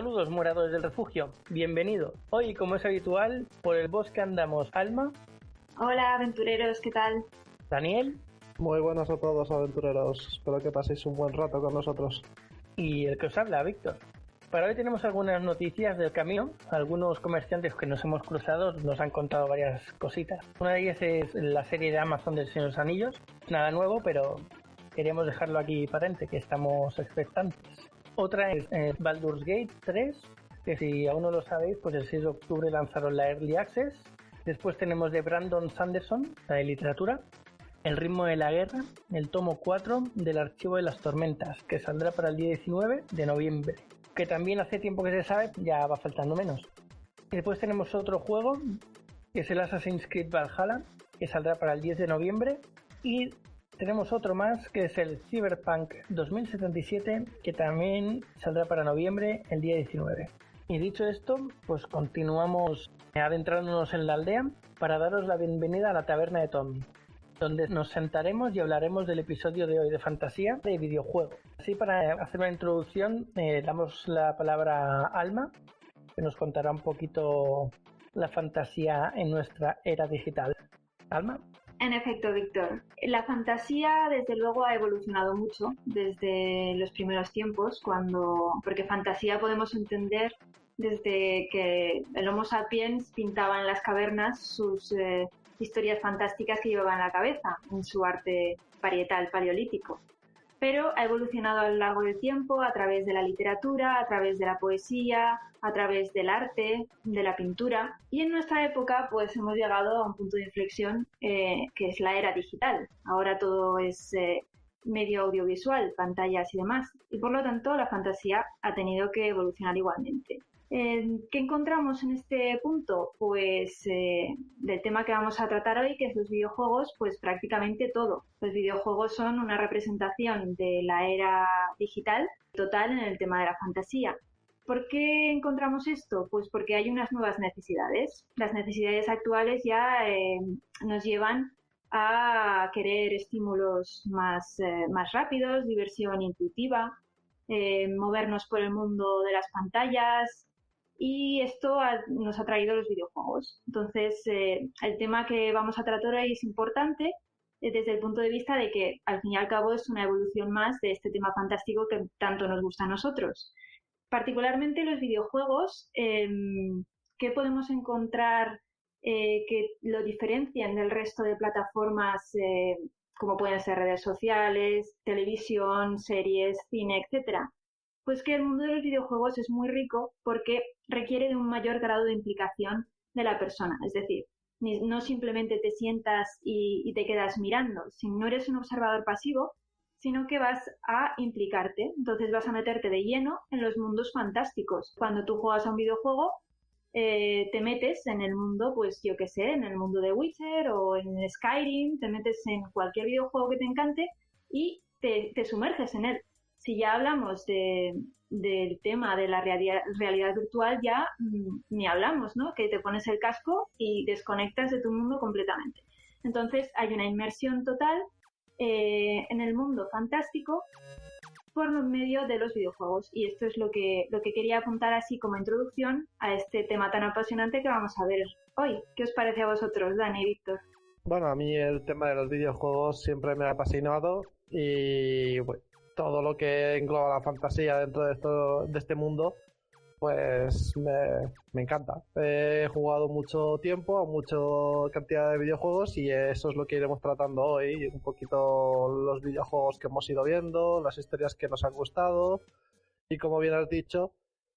Saludos, moradores del refugio, bienvenido. Hoy, como es habitual, por el bosque andamos Alma. Hola, aventureros, ¿qué tal? Daniel. Muy buenas a todos, aventureros. Espero que paséis un buen rato con nosotros. Y el que os habla, Víctor. Para hoy tenemos algunas noticias del camino. Algunos comerciantes que nos hemos cruzado nos han contado varias cositas. Una de ellas es la serie de Amazon del Señor de los Anillos. Nada nuevo, pero queríamos dejarlo aquí patente, que estamos expectantes. Otra es Baldur's Gate 3, que si aún no lo sabéis, pues el 6 de octubre lanzaron la Early Access. Después tenemos de Brandon Sanderson, la de literatura, El ritmo de la guerra, el tomo 4 del Archivo de las Tormentas, que saldrá para el día 19 de noviembre. Que también hace tiempo que se sabe, ya va faltando menos. Y después tenemos otro juego, que es el Assassin's Creed Valhalla, que saldrá para el 10 de noviembre. Y tenemos otro más, que es el Cyberpunk 2077, que también saldrá para noviembre, el día 19. Y dicho esto, pues continuamos adentrándonos en la aldea para daros la bienvenida a la taberna de Tommy, donde nos sentaremos y hablaremos del episodio de hoy de fantasía de videojuego. Así, para hacer una introducción, damos la palabra a Alma, que nos contará un poquito la fantasía en nuestra era digital. Alma. En efecto, Víctor. La fantasía, desde luego, ha evolucionado mucho desde los primeros tiempos, porque fantasía podemos entender desde que el Homo sapiens pintaba en las cavernas sus historias fantásticas que llevaba en la cabeza, en su arte parietal paleolítico. Pero ha evolucionado a lo largo del tiempo a través de la literatura, a través de la poesía, a través del arte, de la pintura. Y en nuestra época pues hemos llegado a un punto de inflexión que es la era digital. Ahora todo es medio audiovisual, pantallas y demás. Y por lo tanto la fantasía ha tenido que evolucionar igualmente. ¿Qué encontramos en este punto? Pues del tema que vamos a tratar hoy, que es los videojuegos, pues prácticamente todo. Los videojuegos son una representación de la era digital total en el tema de la fantasía. ¿Por qué encontramos esto? Pues porque hay unas nuevas necesidades. Las necesidades actuales ya nos llevan a querer estímulos más rápidos, diversión intuitiva, movernos por el mundo de las pantallas. Y esto nos ha traído los videojuegos. Entonces, el tema que vamos a tratar hoy es importante desde el punto de vista de que, al fin y al cabo, es una evolución más de este tema fantástico que tanto nos gusta a nosotros. Particularmente los videojuegos, ¿qué podemos encontrar que lo diferencian del resto de plataformas como pueden ser redes sociales, televisión, series, cine, etcétera? Pues que el mundo de los videojuegos es muy rico porque requiere de un mayor grado de implicación de la persona. Es decir, no simplemente te sientas y te quedas mirando, si no eres un observador pasivo, sino que vas a implicarte. Entonces vas a meterte de lleno en los mundos fantásticos. Cuando tú juegas a un videojuego, te metes en el mundo, pues yo qué sé, en el mundo de Witcher o en Skyrim, te metes en cualquier videojuego que te encante y te sumerges en él. Si ya hablamos del tema de la realidad virtual, ya ni hablamos, ¿no? Que te pones el casco y desconectas de tu mundo completamente. Entonces hay una inmersión total en el mundo fantástico por medio de los videojuegos. Y esto es lo que quería apuntar así como introducción a este tema tan apasionante que vamos a ver hoy. ¿Qué os parece a vosotros, Dani y Víctor? Bueno, a mí el tema de los videojuegos siempre me ha apasionado y bueno, todo lo que engloba la fantasía dentro de este mundo, pues me encanta. He jugado mucho tiempo a mucha cantidad de videojuegos y eso es lo que iremos tratando hoy. Un poquito los videojuegos que hemos ido viendo, las historias que nos han gustado y, como bien has dicho,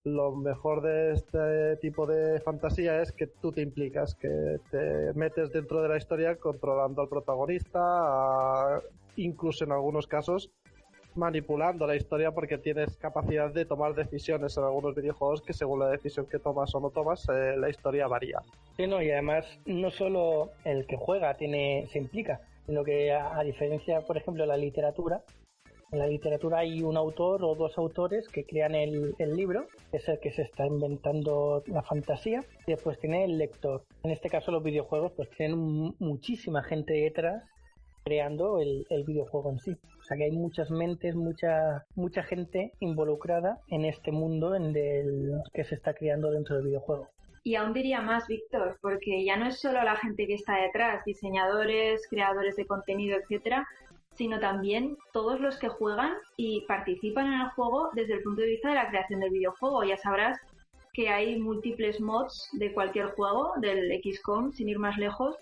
lo mejor de este tipo de fantasía es que tú te implicas, que te metes dentro de la historia controlando al protagonista, incluso en algunos casos manipulando la historia, porque tienes capacidad de tomar decisiones en algunos videojuegos que, según la decisión que tomas o no tomas, la historia varía. Sí, no, y además no solo el que juega se implica, sino que a diferencia, por ejemplo, de la literatura, en la literatura hay un autor o dos autores que crean el libro, que es el que se está inventando la fantasía, y después tiene el lector. En este caso los videojuegos pues tienen muchísima gente detrás creando el videojuego en sí. O sea que hay muchas mentes, mucha gente involucrada en este mundo que se está creando dentro del videojuego. Y aún diría más, Víctor, porque ya no es solo la gente que está detrás, diseñadores, creadores de contenido, etcétera, sino también todos los que juegan y participan en el juego desde el punto de vista de la creación del videojuego. Ya sabrás que hay múltiples mods de cualquier juego, del XCOM, sin ir más lejos.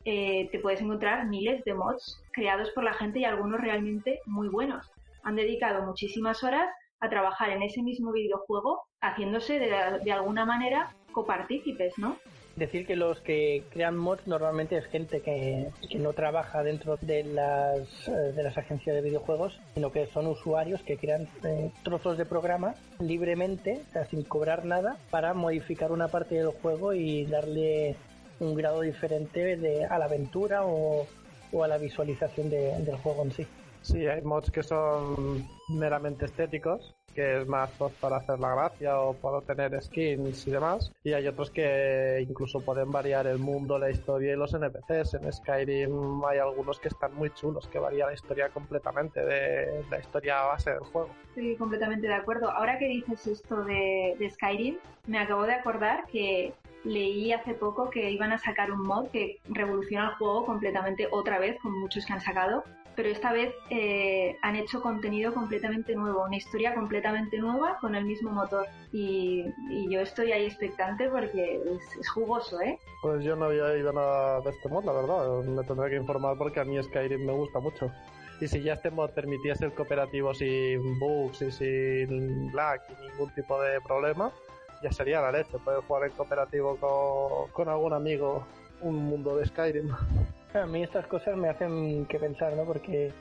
Te puedes encontrar miles de mods creados por la gente y algunos realmente muy buenos. Han dedicado muchísimas horas a trabajar en ese mismo videojuego, haciéndose de alguna manera copartícipes, ¿no? Decir que los que crean mods normalmente es gente que no trabaja dentro de las agencias de videojuegos, sino que son usuarios que crean trozos de programa libremente, o sea, sin cobrar nada, para modificar una parte del juego y darle un grado diferente a la aventura o a la visualización del juego en sí. Sí, hay mods que son meramente estéticos, que es más pues, para hacer la gracia o para tener skins y demás. Y hay otros que incluso pueden variar el mundo, la historia y los NPCs. En Skyrim hay algunos que están muy chulos, que varía la historia completamente de la historia base del juego. Estoy completamente de acuerdo. Ahora que dices esto de Skyrim, me acabo de acordar que leí hace poco que iban a sacar un mod que revoluciona el juego completamente otra vez, como muchos que han sacado, pero esta vez han hecho contenido completamente nuevo, una historia completamente nueva con el mismo motor. Y yo estoy ahí expectante porque es jugoso, ¿eh? Pues yo no había oído nada de este mod, la verdad. Me tendré que informar porque a mí Skyrim me gusta mucho. Y si ya este mod permitiese el cooperativo sin bugs y sin lag y ningún tipo de problema, ya sería la leche poder jugar en cooperativo con algún amigo un mundo de Skyrim. A mí estas cosas me hacen que pensar, ¿no? Porque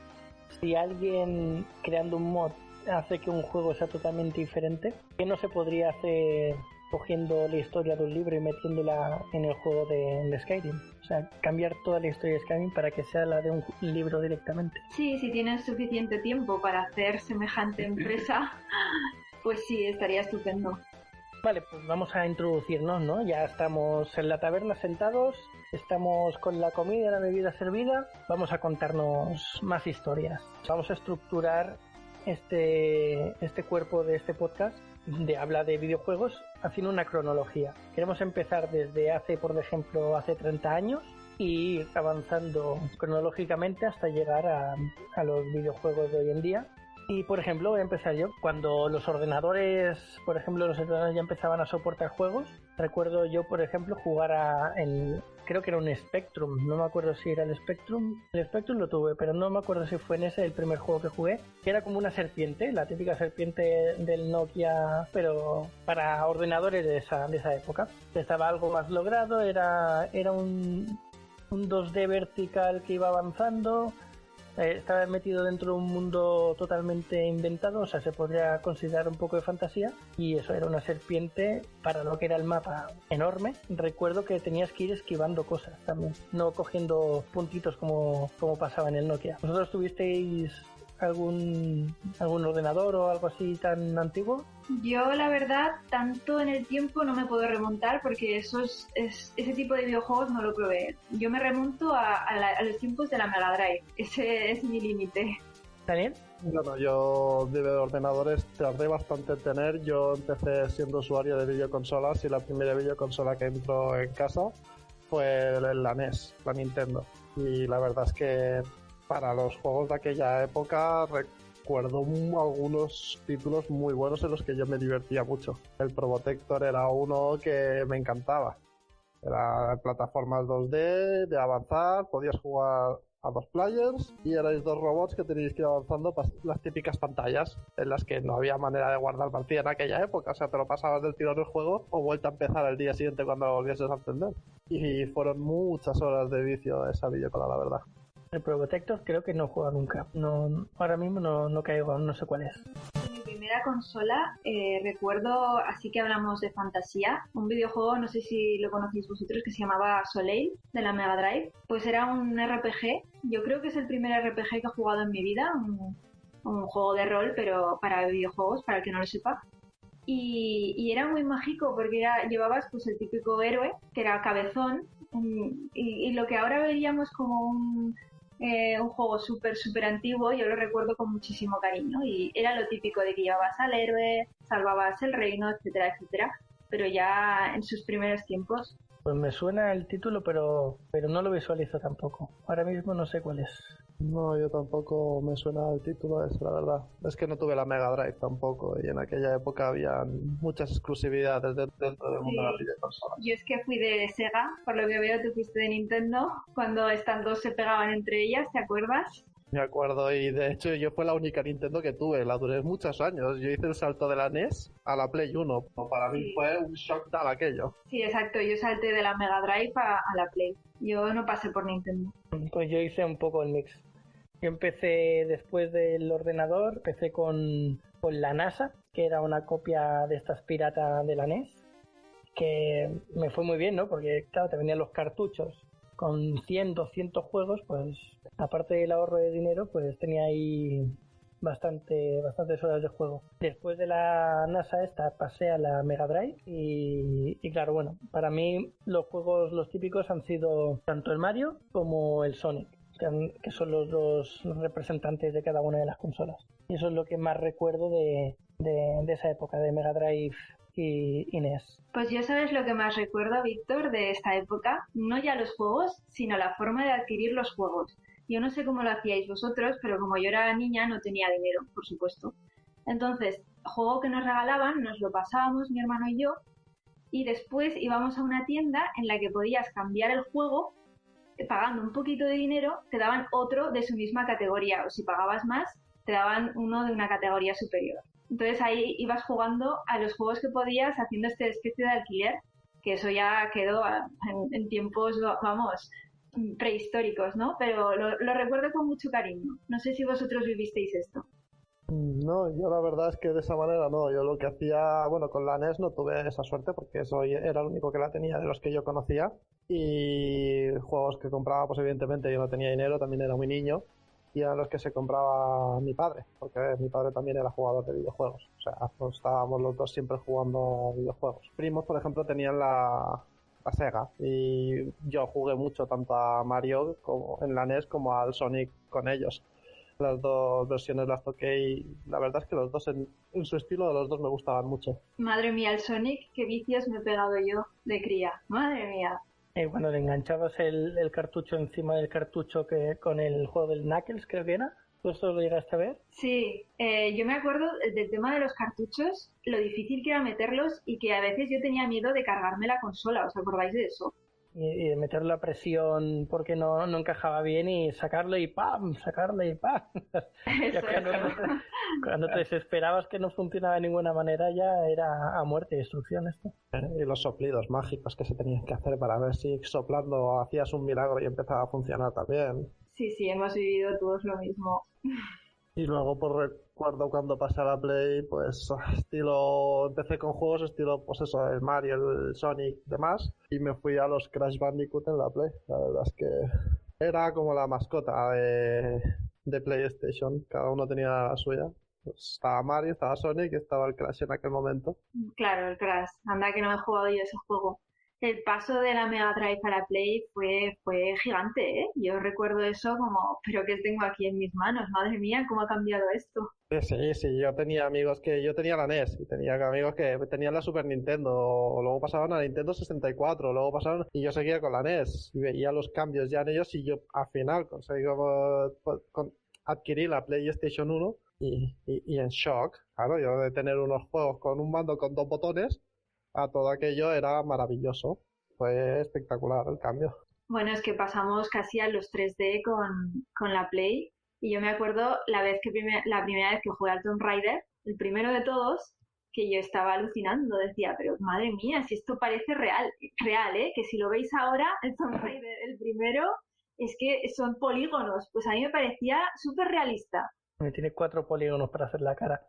si alguien creando un mod hace que un juego sea totalmente diferente, ¿qué no se podría hacer cogiendo la historia de un libro y metiéndola en el juego de Skyrim? O sea, cambiar toda la historia de Skyrim para que sea la de un libro directamente. Sí, si tienes suficiente tiempo para hacer semejante empresa, pues sí, estaría estupendo. Vale, pues vamos a introducirnos, ¿no? Ya estamos en la taberna sentados, estamos con la comida y la bebida servida, vamos a contarnos más historias. Vamos a estructurar este cuerpo de este podcast de habla de videojuegos haciendo una cronología. Queremos empezar desde por ejemplo, hace 30 años y ir avanzando cronológicamente hasta llegar a los videojuegos de hoy en día. Y, por ejemplo, voy a empezar yo. Cuando los ordenadores ya empezaban a soportar juegos, recuerdo yo, por ejemplo, jugar creo que era un Spectrum, no me acuerdo si era el Spectrum. El Spectrum lo tuve, pero no me acuerdo si fue en ese el primer juego que jugué, que era como una serpiente, la típica serpiente del Nokia, pero para ordenadores de esa época. Estaba algo más logrado, era un 2D vertical que iba avanzando. Estaba metido dentro de un mundo totalmente inventado, o sea, se podría considerar un poco de fantasía, y eso era una serpiente para lo que era el mapa enorme. Recuerdo que tenías que ir esquivando cosas también, no cogiendo puntitos como pasaba en el Nokia. ¿Vosotros tuvisteis algún ordenador o algo así tan antiguo? Yo, la verdad, tanto en el tiempo no me puedo remontar porque ese tipo de videojuegos no lo probé. Yo me remonto a los tiempos de la Mega Drive. Ese es mi límite. ¿Daniel? Bueno, yo de ordenadores tardé bastante en tener. Yo empecé siendo usuario de videoconsolas y la primera videoconsola que entró en casa fue la NES, la Nintendo. Y la verdad es que para los juegos de aquella época recuerdo algunos títulos muy buenos en los que yo me divertía mucho. El Probotector era uno que me encantaba. Era plataformas 2D, de avanzar, podías jugar a 2 players y erais 2 robots que teníais que ir avanzando las típicas pantallas en las que no había manera de guardar partida en aquella época. O sea, te lo pasabas del tirón del juego o vuelta a empezar el día siguiente cuando lo volvieses a encender. Y fueron muchas horas de vicio esa videoconsola, la verdad. El Probotector creo que no juego nunca. No, ahora mismo no caigo, no sé cuál es. Mi primera consola, recuerdo, así que hablamos de fantasía, un videojuego, no sé si lo conocéis vosotros, que se llamaba Soleil, de la Mega Drive. Pues era un RPG, yo creo que es el primer RPG que he jugado en mi vida, un juego de rol, pero para videojuegos, para el que no lo sepa. Y era muy mágico porque llevabas pues el típico héroe, que era cabezón, y lo que ahora veríamos como un juego súper antiguo, yo lo recuerdo con muchísimo cariño y era lo típico de que llevabas al héroe, salvabas el reino, etcétera, etcétera, pero ya en sus primeros tiempos. Pues me suena el título, pero no lo visualizo tampoco. Ahora mismo no sé cuál es. No, yo tampoco me suena el título ese, la verdad. Es que no tuve la Mega Drive tampoco y en aquella época había muchas exclusividades dentro del mundo de las videoconsolas. Yo es que fui de Sega, por lo que veo tú fuiste de Nintendo, cuando estas dos se pegaban entre ellas, ¿te acuerdas? Me acuerdo, y de hecho yo fue la única Nintendo que tuve, la duré muchos años. Yo hice el salto de la NES a la Play 1. Para mí fue un shock tal aquello. Sí, exacto, yo salté de la Mega Drive a la Play. Yo no pasé por Nintendo. Pues yo hice un poco el mix. Yo empecé después del ordenador, empecé con la NASA, que era una copia de estas piratas de la NES, que me fue muy bien, ¿no? Porque claro, te venían los cartuchos con 100, 200 juegos, pues aparte del ahorro de dinero, pues tenía ahí bastantes horas de juego. Después de la NASA esta pasé a la Mega Drive y claro, bueno, para mí los juegos, los típicos han sido tanto el Mario como el Sonic, que son los dos representantes de cada una de las consolas. Y eso es lo que más recuerdo de esa época de Mega Drive y NES. Pues yo sabes lo que más recuerdo, Víctor, de esta época, no ya los juegos, sino la forma de adquirir los juegos. Yo no sé cómo lo hacíais vosotros, pero como yo era niña no tenía dinero, por supuesto. Entonces, juego que nos regalaban, nos lo pasábamos mi hermano y yo, y después íbamos a una tienda en la que podías cambiar el juego, pagando un poquito de dinero, te daban otro de su misma categoría, o si pagabas más, te daban uno de una categoría superior. Entonces ahí ibas jugando a los juegos que podías, haciendo esta especie de alquiler, que eso ya quedó en tiempos, vamos, prehistóricos, ¿no? Pero lo recuerdo con mucho cariño. No sé si vosotros vivisteis esto. No, yo la verdad es que de esa manera no. Yo lo que hacía, bueno, con la NES no tuve esa suerte porque eso era el único que la tenía de los que yo conocía. Y juegos que compraba, pues evidentemente yo no tenía dinero, también era muy niño. Y eran los que se compraba mi padre, porque mi padre también era jugador de videojuegos. O sea, pues estábamos los dos siempre jugando videojuegos. Primos, por ejemplo, tenían la Sega y yo jugué mucho tanto a Mario como en la NES como al Sonic con ellos. Las dos versiones las toqué y la verdad es que los dos en su estilo de los dos me gustaban mucho. Madre mía, el Sonic, qué vicios me he pegado yo de cría. Madre mía. Cuando le enganchabas el cartucho encima del cartucho que con el juego del Knuckles, creo que era. ¿Tú esto lo llegaste a ver? Sí, yo me acuerdo del tema de los cartuchos, lo difícil que era meterlos y que a veces yo tenía miedo de cargarme la consola. ¿Os acordáis de eso? Y de meter la presión porque no encajaba bien y sacarlo y ¡pam! Sacarlo y ¡pam! Ya cuando te desesperabas que no funcionaba de ninguna manera ya era a muerte y destrucción esto. Y los soplidos mágicos que se tenían que hacer para ver si soplando hacías un milagro y empezaba a funcionar también. Sí, hemos vivido todos lo mismo. Y luego pues recuerdo cuando pasé a la Play, pues empecé con juegos estilo, pues eso, el Mario, el Sonic y demás, y me fui a los Crash Bandicoot en la Play. La verdad es que era como la mascota de PlayStation, cada uno tenía la suya. Pues estaba Mario, estaba Sonic y estaba el Crash en aquel momento. Claro, el Crash. Anda que no he jugado yo ese juego. El paso de la Mega Drive a la Play fue gigante, ¿eh? Yo recuerdo eso como, pero ¿qué tengo aquí en mis manos? Madre mía, ¿cómo ha cambiado esto? Sí, yo tenía amigos yo tenía la NES y tenía amigos que tenían la Super Nintendo, o luego pasaban a la Nintendo 64, luego pasaron y yo seguía con la NES y veía los cambios ya en ellos y yo al final conseguí adquirir la PlayStation 1 y en shock, claro, yo de tener unos juegos con un mando con dos botones a todo aquello era maravilloso, fue espectacular el cambio. Bueno, es que pasamos casi a los 3D con la Play. Y yo me acuerdo la primera vez que jugué al Tomb Raider, el primero de todos, que yo estaba alucinando. Decía, pero madre mía, si esto parece real, ¿eh? Que si lo veis ahora, el Tomb Raider, el primero, es que son polígonos. Pues a mí me parecía súper realista. Tiene 4 polígonos para hacer la cara.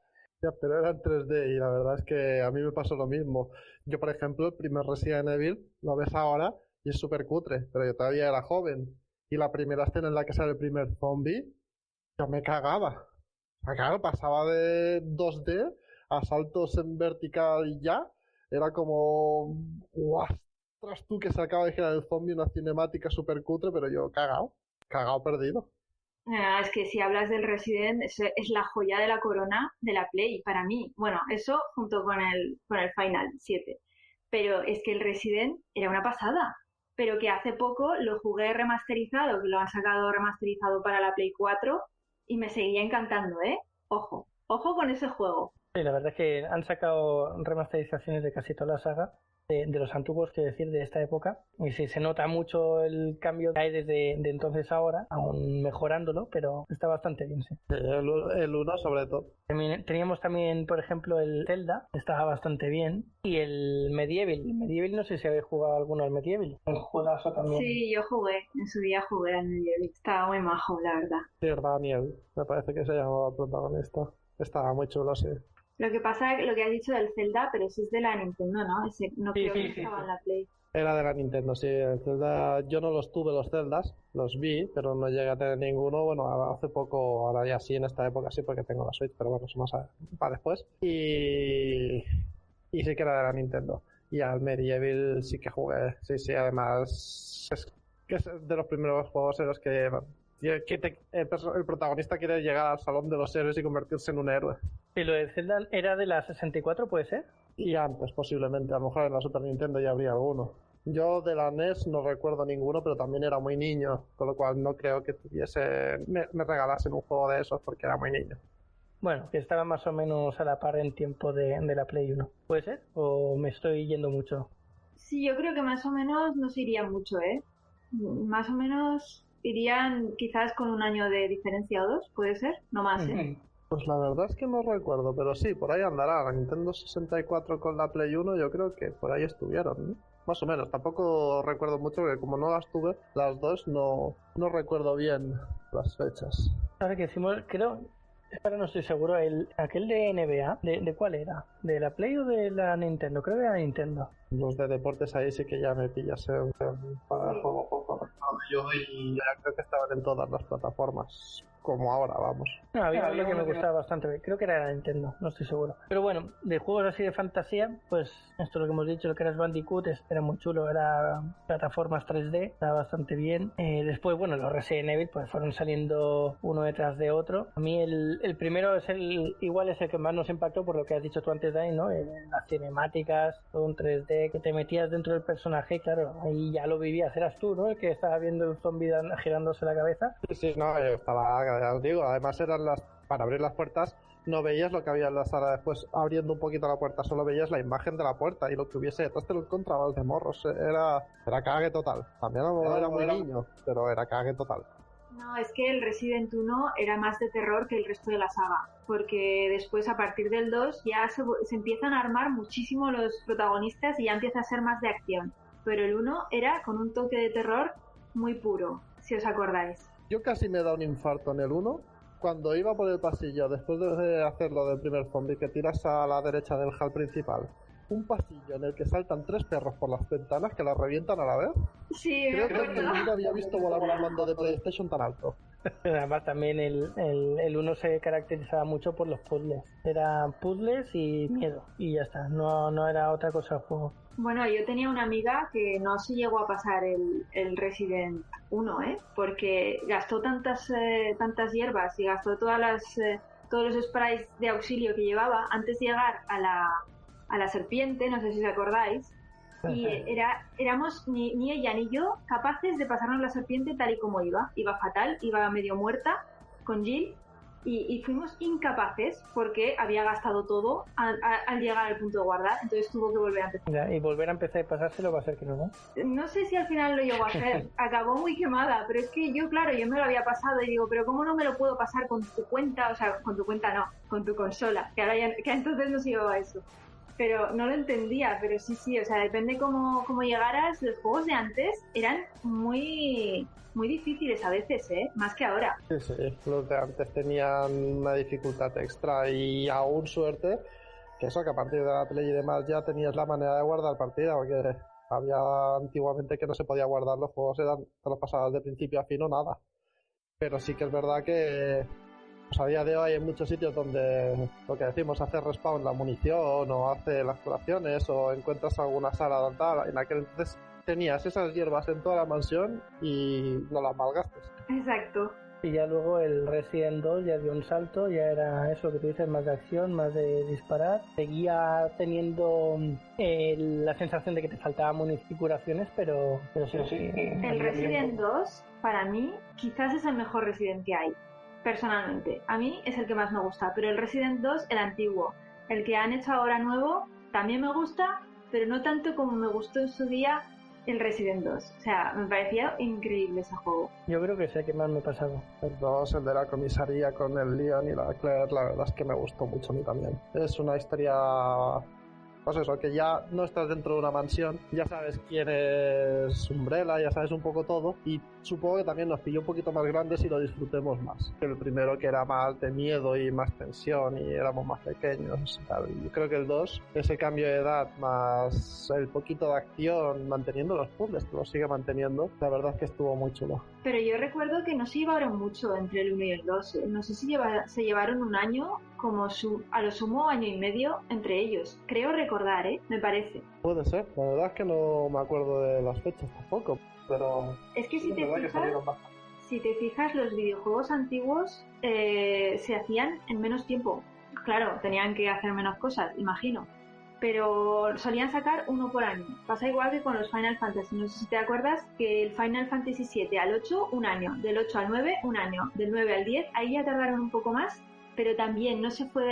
Ya, pero era en 3D y la verdad es que a mí me pasó lo mismo. Yo, por ejemplo, el primer Resident Evil lo ves ahora y es súper cutre, pero yo todavía era joven. Y la primera escena en la que sale el primer zombie, yo me cagaba. Claro, pasaba de 2D a saltos en vertical y ya. Era como, ostras tú que se acaba de girar el zombie, una cinemática súper cutre, pero yo cagado perdido. Es que si hablas del Resident, es la joya de la corona de la Play, para mí. Bueno, eso junto con el Final 7. Pero es que el Resident era una pasada. Pero que hace poco lo jugué remasterizado, que lo han sacado remasterizado para la Play 4 y me seguía encantando, ¿eh? Ojo, ojo con ese juego. Sí, la verdad es que han sacado remasterizaciones de casi toda la saga, de los antiguos, que decir, de esta época. Y sí, se nota mucho el cambio que hay desde de entonces a ahora, aún mejorándolo, pero está bastante bien, sí. El 1 sobre todo. Teníamos también, por ejemplo, el Zelda, estaba bastante bien. Y el Medieval. El Medieval, no sé si habéis jugado alguno al Medieval. El juegazo también. Sí, yo jugué, en su día jugué al Medieval. Estaba muy majo, la verdad. Sí, Daniel, me parece que se llamaba el protagonista. Estaba muy chulo, sí. Lo que pasa es lo que has dicho del Zelda, pero ese es de la Nintendo, ¿no? Ese no Sí, creo sí, que sí, estaba sí. en la Play. Era de la Nintendo, sí. El Zelda, yo no los tuve los Zeldas, los vi, pero no llegué a tener ninguno. Bueno, hace poco, ahora ya sí, en esta época sí, porque tengo la Switch, pero bueno, eso más para después. Y sí que era de la Nintendo. Y al Medieval sí que jugué, sí, además es de los primeros juegos en los que el protagonista quiere llegar al salón de los héroes y convertirse en un héroe. ¿Y lo de Zelda era de la 64, puede ser? Y antes, posiblemente, a lo mejor en la Super Nintendo ya habría alguno. Yo de la NES no recuerdo ninguno, pero también era muy niño, con lo cual no creo que me regalasen un juego de esos porque era muy niño. Bueno, que estaba más o menos a la par en tiempo de la Play 1. ¿Puede ser? ¿O me estoy yendo mucho? Sí, yo creo que más o menos no se iría mucho, ¿eh? Más o menos irían quizás con un año de diferencia o dos, ¿puede ser? No más, ¿eh? Pues la verdad es que no recuerdo, pero sí, por ahí andará. La Nintendo 64 con la Play 1, yo creo que por ahí estuvieron, ¿no? Más o menos, tampoco recuerdo mucho, porque como no las tuve, las dos no recuerdo bien las fechas. Ahora que decimos, creo, ahora no estoy seguro, aquel de NBA, ¿de cuál era? ¿De la Play o de la Nintendo? Creo que era Nintendo. Los de deportes ahí sí que ya me pillas para el juego poco recuerdo yo, y ya creo que estaban en todas las plataformas, como ahora, vamos. No, había uno que me gustaba bastante, creo que era la Nintendo, no estoy seguro. Pero bueno, de juegos así de fantasía, pues esto es lo que hemos dicho, lo que era Bandicoot, era muy chulo, era plataformas 3D, estaba bastante bien. Después, bueno, los Resident Evil pues fueron saliendo uno detrás de otro. A mí el primero es igual es el que más nos impactó por lo que has dicho tú antes, Dani, ¿no? Las cinemáticas, todo un 3D, que te metías dentro del personaje, claro, ahí ya lo vivías, eras tú, ¿no? El que estaba viendo el zombie girándose la cabeza. Sí, no, yo estaba, ya os digo, además eran para abrir las puertas, no veías lo que había en la sala después, abriendo un poquito la puerta, solo veías la imagen de la puerta y lo que hubiese detrás te lo encontrabas de morros, era cague total. También era muy niño, pero era cague total. No, es que el Resident 1 era más de terror que el resto de la saga, porque después a partir del 2 ya se empiezan a armar muchísimo los protagonistas y ya empieza a ser más de acción, pero el 1 era con un toque de terror muy puro, si os acordáis. Yo casi me da un infarto en el 1 cuando iba por el pasillo, después de hacerlo del primer zombie, que tiras a la derecha del hall principal. Un pasillo en el que saltan 3 perros por las ventanas que las revientan a la vez. Sí, Creo que en mi vida había visto volar un mando de PlayStation tan alto. Además también el 1 se caracterizaba mucho por los puzzles. Era puzzles y miedo. Y ya está, no era otra cosa el juego. Bueno, yo tenía una amiga que no se llegó a pasar el Resident 1, porque gastó tantas hierbas y gastó todos los sprays de auxilio que llevaba antes de llegar a la serpiente, no sé si os acordáis, y éramos ni ella ni yo capaces de pasarnos la serpiente tal y como iba fatal, iba medio muerta con Jill y fuimos incapaces porque había gastado todo al llegar al punto de guardar, entonces tuvo que volver a empezar. Ya, y volver a empezar y pasárselo va a ser que no. No sé si al final lo llegó a hacer, acabó muy quemada, pero es que yo me lo había pasado y digo, pero ¿cómo no me lo puedo pasar con tu cuenta? O sea, con tu cuenta no, con tu consola, que ahora que entonces no se llevaba eso. Pero no lo entendía, pero sí, o sea, depende cómo llegaras. Los juegos de antes eran muy difíciles a veces, más que ahora. Sí, los de antes tenían una dificultad extra y aún suerte que eso, que a partir de la Play y demás ya tenías la manera de guardar partida, porque había antiguamente que no se podía guardar los juegos, te los pasabas de principio a fin o nada. Pero sí que es verdad que pues a día de hoy hay muchos sitios donde lo que decimos, hace respawn la munición o hace las curaciones o encuentras alguna sala tal. En aquel entonces tenías esas hierbas en toda la mansión y no las malgastes. Exacto. Y ya luego el Resident 2 ya dio un salto, ya era eso que tú dices, más de acción, más de disparar. Seguía teniendo la sensación de que te faltaban munición y curaciones, pero sí. El Resident 2, para mí, quizás es el mejor Resident que hay, personalmente. A mí es el que más me gusta, pero el Resident 2, el antiguo, el que han hecho ahora nuevo, también me gusta, pero no tanto como me gustó en su día el Resident 2. O sea, me parecía increíble ese juego. Yo creo que es el que más me he pasado. El 2, el de la comisaría con el Leon y la Claire, la verdad es que me gustó mucho a mí también. Es una historia, pues eso, que ya no estás dentro de una mansión, ya sabes quién es Umbrella, ya sabes un poco todo, y supongo que también nos pilló un poquito más grandes y lo disfrutemos más. El primero, que era más de miedo y más tensión y éramos más pequeños y tal. Yo creo que el 2, ese cambio de edad más el poquito de acción, manteniendo los puzzles, que lo sigue manteniendo, la verdad es que estuvo muy chulo. Pero yo recuerdo que no se llevaron mucho entre el 1 y el 2. No sé si se llevaron un año, como a lo sumo año y medio entre ellos. Creo recordar, me parece. Puede ser, la verdad es que no me acuerdo de las fechas tampoco, pero es que sí, si te fijas, los videojuegos antiguos se hacían en menos tiempo. Claro, tenían que hacer menos cosas, imagino. Pero solían sacar uno por año. Pasa igual que con los Final Fantasy. No sé si te acuerdas que el Final Fantasy 7 al 8, un año. Del 8 al 9, un año. Del 9 al 10, ahí ya tardaron un poco más. Pero también no se fue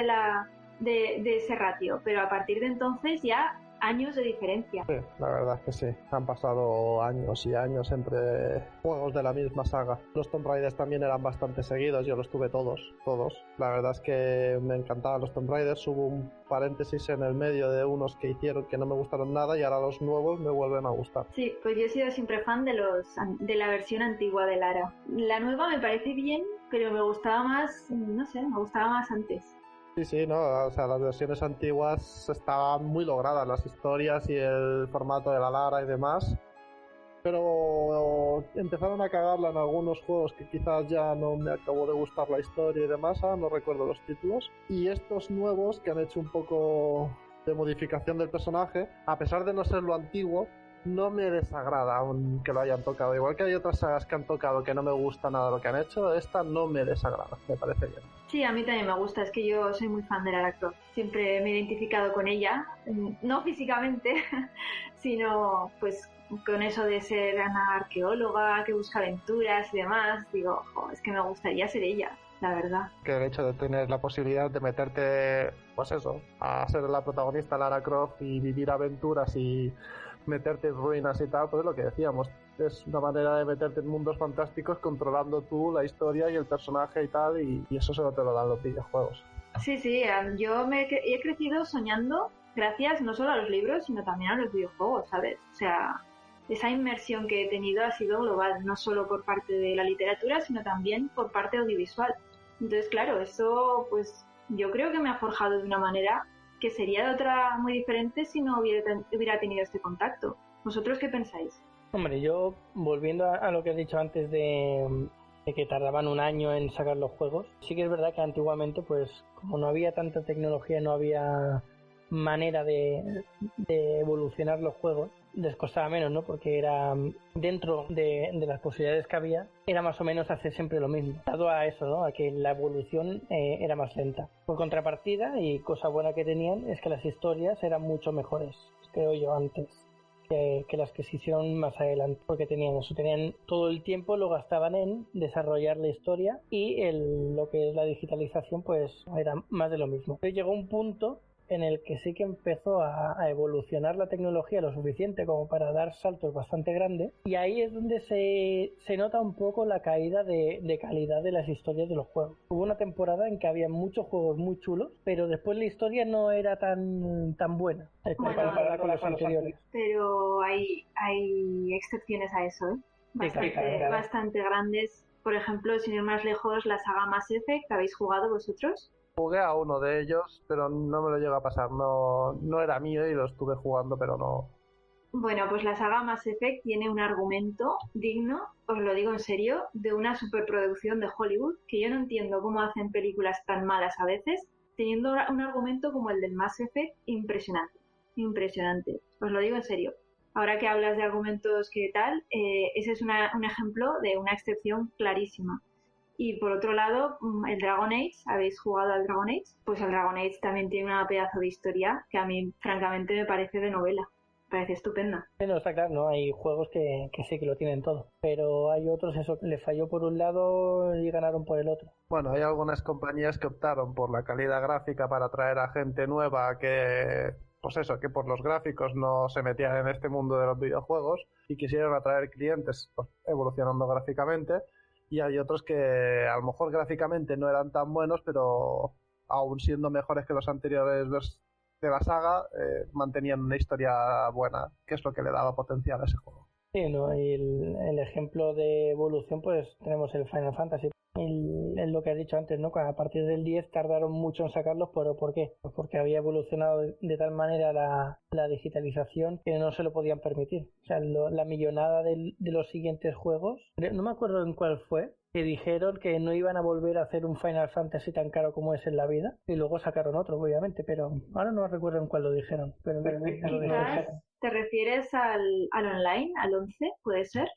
de ese ratio. Pero a partir de entonces ya años de diferencia. Sí, la verdad es que sí. Han pasado años y años entre juegos de la misma saga. Los Tomb Raiders también eran bastante seguidos. Yo los tuve todos. La verdad es que me encantaban los Tomb Raiders. Hubo un paréntesis en el medio de unos que hicieron que no me gustaron nada y ahora los nuevos me vuelven a gustar. Sí, pues yo he sido siempre fan de la versión antigua de Lara. La nueva me parece bien, pero me gustaba más, no sé, me gustaba más antes. Sí, no, o sea, las versiones antiguas estaban muy logradas, las historias y el formato de la Lara y demás, pero empezaron a cagarla en algunos juegos que quizás ya no me acabó de gustar la historia y demás, no recuerdo los títulos, y estos nuevos que han hecho un poco de modificación del personaje, a pesar de no ser lo antiguo, no me desagrada aún que lo hayan tocado. Igual que hay otras sagas que han tocado que no me gusta nada lo que han hecho, esta no me desagrada, me parece bien. Sí, a mí también me gusta, es que yo soy muy fan de Lara Croft. Siempre me he identificado con ella, no físicamente, sino pues con eso de ser una arqueóloga que busca aventuras y demás. Digo, es que me gustaría ser ella, la verdad. Que el hecho de tener la posibilidad de meterte, pues eso, a ser la protagonista Lara Croft y vivir aventuras y meterte en ruinas y tal, pues es lo que decíamos, es una manera de meterte en mundos fantásticos controlando tú la historia y el personaje y tal, y eso solo te lo dan los videojuegos. Sí, yo he crecido soñando gracias no solo a los libros, sino también a los videojuegos, ¿sabes? O sea, esa inmersión que he tenido ha sido global, no solo por parte de la literatura, sino también por parte audiovisual. Entonces, claro, eso pues yo creo que me ha forjado de una manera que sería de otra muy diferente si no hubiera tenido este contacto. ¿Vosotros qué pensáis? Hombre, yo, volviendo a lo que has dicho antes de que tardaban un año en sacar los juegos, sí que es verdad que antiguamente, pues, como no había tanta tecnología, no había manera de evolucionar los juegos, les costaba menos, ¿no? Porque era dentro de las posibilidades que había, era más o menos hacer siempre lo mismo. Dado a eso, ¿no? A que la evolución era más lenta. Por contrapartida, y cosa buena que tenían, es que las historias eran mucho mejores, creo yo, antes que las que se hicieron más adelante, porque tenían todo el tiempo lo gastaban en desarrollar la historia y lo que es la digitalización pues era más de lo mismo. Pero llegó un punto en el que sí que empezó a evolucionar la tecnología lo suficiente como para dar saltos bastante grandes, y ahí es donde se nota un poco la caída de calidad de las historias de los juegos. Hubo una temporada en que había muchos juegos muy chulos, pero después la historia no era tan buena comparada con los anteriores. Pero hay excepciones a eso, bastante grandes. Por ejemplo, sin ir más lejos, la saga Mass Effect, ¿que habéis jugado vosotros? Jugué a uno de ellos, pero no me lo llega a pasar. No era mío y lo estuve jugando, pero no. Bueno, pues la saga Mass Effect tiene un argumento digno, os lo digo en serio, de una superproducción de Hollywood, que yo no entiendo cómo hacen películas tan malas a veces, teniendo un argumento como el del Mass Effect impresionante. Impresionante. Os lo digo en serio. Ahora que hablas de argumentos que tal, ese es un ejemplo de una excepción clarísima. Y por otro lado, el Dragon Age, ¿habéis jugado al Dragon Age? Pues el Dragon Age también tiene una pedazo de historia que a mí, francamente, me parece de novela. Me parece estupenda. Sí, no, está claro, ¿no? Hay juegos que sí que lo tienen todo, pero hay otros, eso, le falló por un lado y ganaron por el otro. Bueno, hay algunas compañías que optaron por la calidad gráfica para atraer a gente nueva que, pues eso, que por los gráficos no se metían en este mundo de los videojuegos y quisieron atraer clientes pues, evolucionando gráficamente. Y hay otros que a lo mejor gráficamente no eran tan buenos, pero aún siendo mejores que los anteriores de la saga, mantenían una historia buena, que es lo que le daba potencial a ese juego. Sí, ¿no? Y el ejemplo de evolución, pues tenemos el Final Fantasy. Lo que has dicho antes, ¿no? A partir del 10 tardaron mucho en sacarlos, pero ¿por qué? Pues porque había evolucionado de tal manera la digitalización que no se lo podían permitir. O sea, la millonada de los siguientes juegos, no me acuerdo en cuál fue, que dijeron que no iban a volver a hacer un Final Fantasy tan caro como es en la vida, y luego sacaron otro, obviamente, pero ahora no recuerdo en cuál lo dijeron. Pero quizás te refieres al online, al 11, ¿puede ser?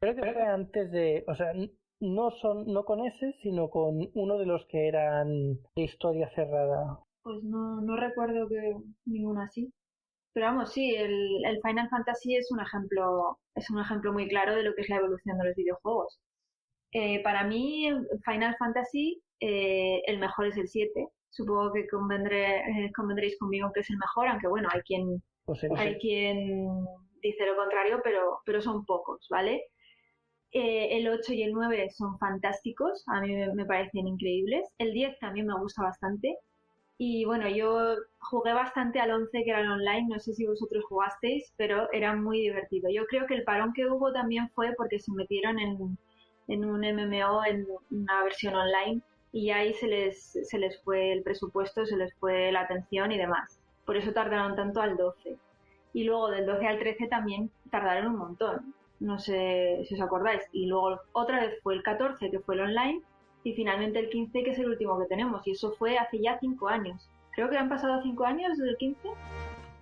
Creo que fue antes de, o sea, no con ese, sino con uno de los que eran de historia cerrada. Pues no recuerdo que ninguno así. Pero vamos, sí, el Final Fantasy es un ejemplo muy claro de lo que es la evolución de los videojuegos. Para mí, Final Fantasy, el mejor es el 7. Supongo que convendréis conmigo que es el mejor, aunque bueno, hay quien dice lo contrario, pero son pocos, ¿vale? El 8 y el 9 son fantásticos, a mí me parecen increíbles. El 10 también me gusta bastante. Y bueno, yo jugué bastante al 11, que era el online, no sé si vosotros jugasteis, pero era muy divertido. Yo creo que el parón que hubo también fue porque se metieron en un MMO, en una versión online, y ahí se les fue el presupuesto, se les fue la atención y demás. Por eso tardaron tanto al 12. Y luego del 12 al 13 también tardaron un montón. No sé si os acordáis. Y luego otra vez fue el 14, que fue el online, y finalmente el 15, que es el último que tenemos. Y eso fue hace ya 5 años. Creo que han pasado 5 años desde el 15.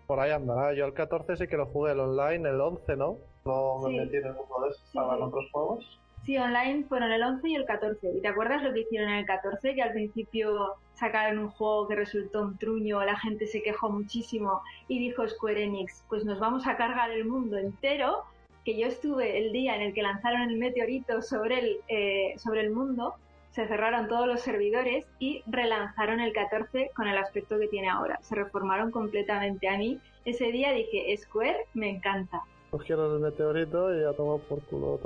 Por ahí andará. Yo el 14 sí que lo jugué el online, el 11, ¿no? No me metí en uno de esos, estaban otros juegos. Sí, online fueron el 11 y el 14. ¿Y te acuerdas lo que hicieron en el 14? Que al principio sacaron un juego que resultó un truño, la gente se quejó muchísimo y dijo Square Enix, pues nos vamos a cargar el mundo entero, que yo estuve el día en el que lanzaron el meteorito sobre el mundo, se cerraron todos los servidores y relanzaron el 14 con el aspecto que tiene ahora. Se reformaron completamente. A mí ese día dije, Square me encanta. Cogieron el meteorito y a tomar por culo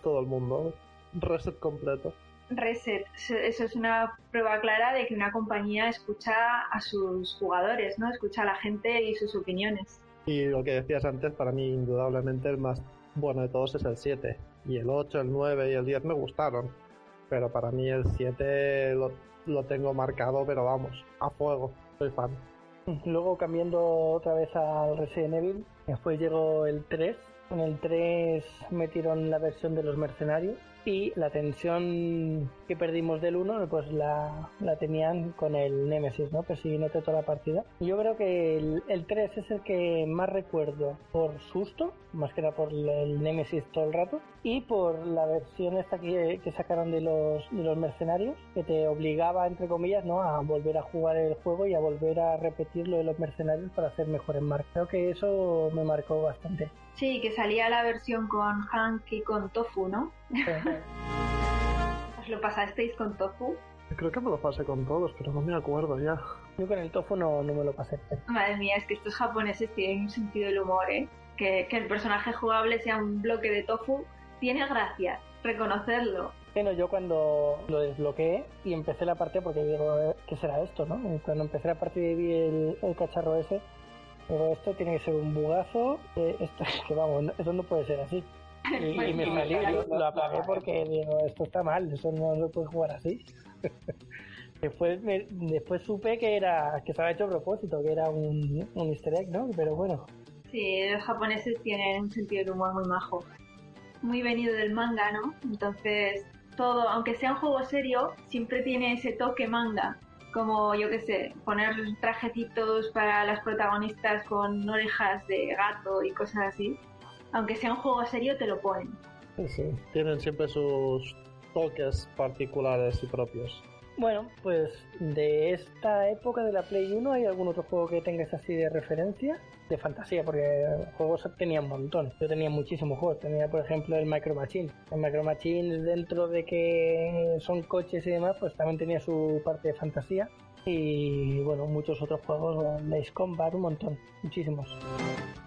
todo el mundo. Reset completo. Reset. Eso es una prueba clara de que una compañía escucha a sus jugadores, ¿no? Escucha a la gente y sus opiniones. Y lo que decías antes, para mí indudablemente el más bueno de todos es el 7. Y el 8, el 9 y el 10 me gustaron. Pero para mí el 7 lo tengo marcado, pero vamos, a fuego. Soy fan. Luego, cambiando otra vez al Resident Evil, después llegó el 3. En el 3 metieron la versión de los mercenarios y la tensión que perdimos del 1 pues la tenían con el Nemesis, ¿no? Persiguiéndote toda la partida. Yo creo que el 3 es el que más recuerdo por susto, más que nada por el Nemesis todo el rato, y por la versión esta que sacaron de los mercenarios, que te obligaba, entre comillas, ¿no? A volver a jugar el juego y a volver a repetir lo de los mercenarios para hacer mejores marcas. Creo que eso me marcó bastante. Sí, que salía la versión con Hank y con Tofu, ¿no? Sí. ¿Os lo pasasteis con Tofu? Creo que me lo pasé con todos, pero no me acuerdo ya. Yo con el Tofu no me lo pasé. Madre mía, es que estos japoneses tienen un sentido del humor, ¿eh? Que el personaje jugable sea un bloque de tofu tiene gracia, reconocerlo. Bueno, yo cuando lo desbloqueé y empecé la partida, porque digo, ¿qué será esto, no? Y cuando empecé la partida y vi el cacharro ese, digo, esto tiene que ser un bugazo, esto, que vamos, eso no puede ser así. Y me salí, lo apagué porque digo, esto está mal, eso no se puede jugar así. Después supe que estaba hecho a propósito, que era un easter egg, ¿no? Pero bueno. Sí, los japoneses tienen un sentido del humor muy majo. Muy venido del manga, ¿no? Entonces, todo, aunque sea un juego serio, siempre tiene ese toque manga. Como, yo qué sé, poner trajecitos para las protagonistas con orejas de gato y cosas así. Aunque sea un juego serio, te lo ponen. Sí. Tienen siempre sus toques particulares y propios. Bueno, pues de esta época de la Play 1, ¿hay algún otro juego que tengas así de referencia? De fantasía, porque juegos tenía un montón. Yo tenía muchísimos juegos. Tenía, por ejemplo, el Micro Machine. El Micro Machine, dentro de que son coches y demás, pues también tenía su parte de fantasía. Y bueno, muchos otros juegos, Ace Combat, un montón, muchísimos.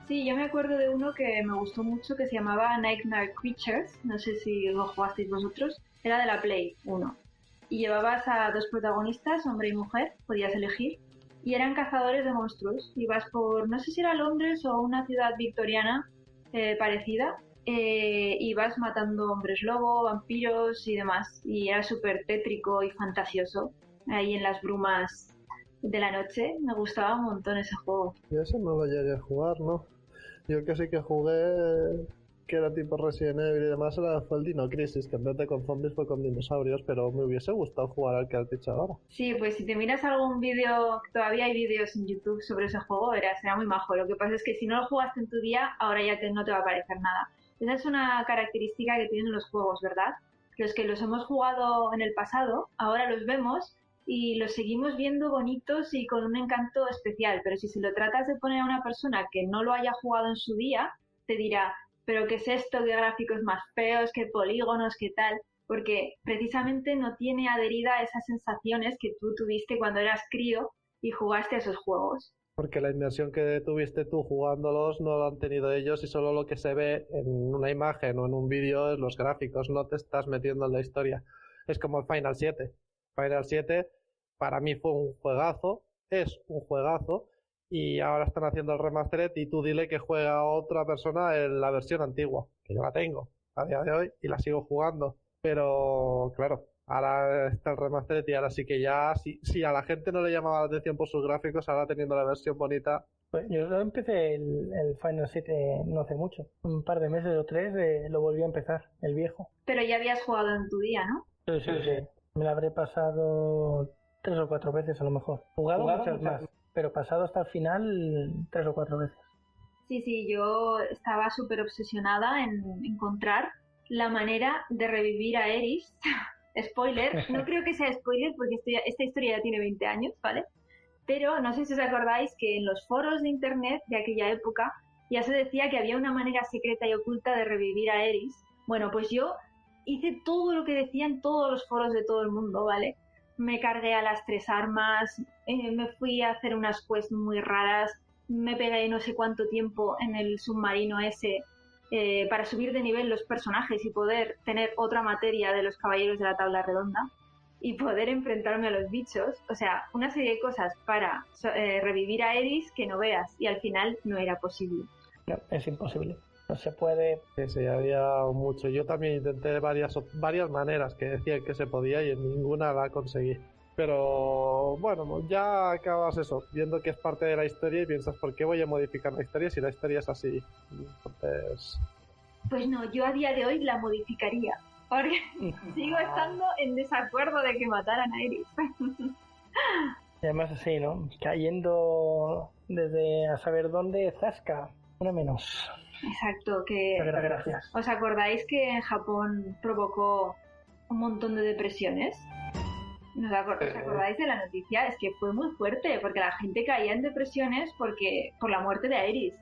Sí, yo me acuerdo de uno que me gustó mucho que se llamaba Nightmare Creatures. No sé si lo jugasteis vosotros. Era de la Play 1. Y llevabas a dos protagonistas, hombre y mujer, podías elegir, y eran cazadores de monstruos. Ibas por, no sé si era Londres o una ciudad victoriana parecida, ibas matando hombres lobo, vampiros y demás, y era súper tétrico y fantasioso, ahí en las brumas de la noche. Me gustaba un montón ese juego. Yo ese no lo llegué a jugar, ¿no? Yo que sí que jugué, que era tipo Resident Evil y demás, fue el Dino Crisis, que en vez de con zombies fue con dinosaurios, pero me hubiese gustado jugar al que has dicho ahora. Sí, pues si te miras algún vídeo, todavía hay vídeos en YouTube sobre ese juego, será muy majo. Lo que pasa es que si no lo jugaste en tu día, ahora ya no te va a parecer nada. Esa es una característica que tienen los juegos, ¿verdad? Los que los hemos jugado en el pasado, ahora los vemos y los seguimos viendo bonitos y con un encanto especial, pero si se lo tratas de poner a una persona que no lo haya jugado en su día, te dirá: ¿pero qué es esto? ¿Qué gráficos más feos? ¿Qué polígonos? ¿Qué tal? Porque precisamente no tiene adherida esas sensaciones que tú tuviste cuando eras crío y jugaste a esos juegos. Porque la inmersión que tuviste tú jugándolos no lo han tenido ellos, y solo lo que se ve en una imagen o en un vídeo es los gráficos, no te estás metiendo en la historia. Es como el Final 7. Final 7 para mí fue un juegazo, es un juegazo, y ahora están haciendo el remastered y tú dile que juega otra persona en la versión antigua, que yo la tengo a día de hoy y la sigo jugando. Pero claro, ahora está el remastered y ahora sí que ya, si a la gente no le llamaba la atención por sus gráficos, ahora teniendo la versión bonita. Pues yo empecé el Final 7 no hace mucho, un par de meses o 3 lo volví a empezar, el viejo. Pero ya habías jugado en tu día, ¿no? Sí. Me lo habré pasado 3 o 4 veces a lo mejor. Jugado muchas más, pero pasado hasta el final 3 o 4 veces. Sí, yo estaba súper obsesionada en encontrar la manera de revivir a Aeris. Spoiler, no creo que sea spoiler porque esta historia ya tiene 20 años, ¿vale? Pero no sé si os acordáis que en los foros de internet de aquella época ya se decía que había una manera secreta y oculta de revivir a Aeris. Bueno, pues yo hice todo lo que decían todos los foros de todo el mundo, ¿vale? Me cargué a las 3 armas, me fui a hacer unas quests muy raras, me pegué no sé cuánto tiempo en el submarino ese para subir de nivel los personajes y poder tener otra materia de los caballeros de la tabla redonda y poder enfrentarme a los bichos. O sea, una serie de cosas para revivir a Aeris que no veas, y al final no era posible. No, es imposible. No se puede. Sí, había mucho. Yo también intenté varias maneras que decían que se podía y en ninguna la conseguí. Pero bueno, ya acabas eso, viendo que es parte de la historia y piensas, ¿por qué voy a modificar la historia si la historia es así? Entonces... Pues no, yo a día de hoy la modificaría, porque sigo estando en desacuerdo de que mataran a Aeris. Y además así, ¿no? Cayendo desde a saber dónde, zasca, una menos. Exacto, que... Gracias. ¿Os acordáis que en Japón provocó un montón de depresiones? ¿Os acordáis de la noticia? Es que fue muy fuerte, porque la gente caía en depresiones por la muerte de Aeris.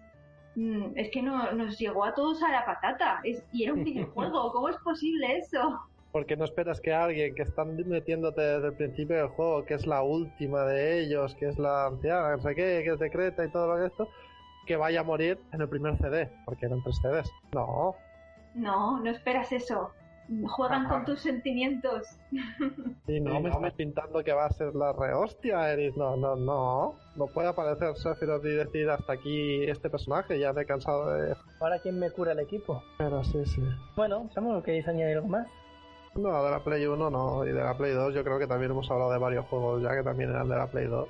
Es que nos llegó a todos a la patata. Y era un videojuego. ¿Cómo es posible eso? Porque no esperas que alguien que están metiéndote desde el principio del juego, que es la última de ellos, que es la anciana, no sé qué, que es secreta y todo lo que esto, que vaya a morir en el primer CD, porque eran 3 CDs. No esperas eso. Juegan con tus sentimientos. Y no me estás pintando que va a ser la rehostia, Aeris. No puede aparecer Sephiroth y decir hasta aquí este personaje, ya me he cansado de... Ahora quién me cura el equipo. Pero sí. Bueno, ¿sabemos lo que queréis añadir algo más? No, de la Play 1 no, y de la Play 2 yo creo que también hemos hablado de varios juegos ya que también eran de la Play 2.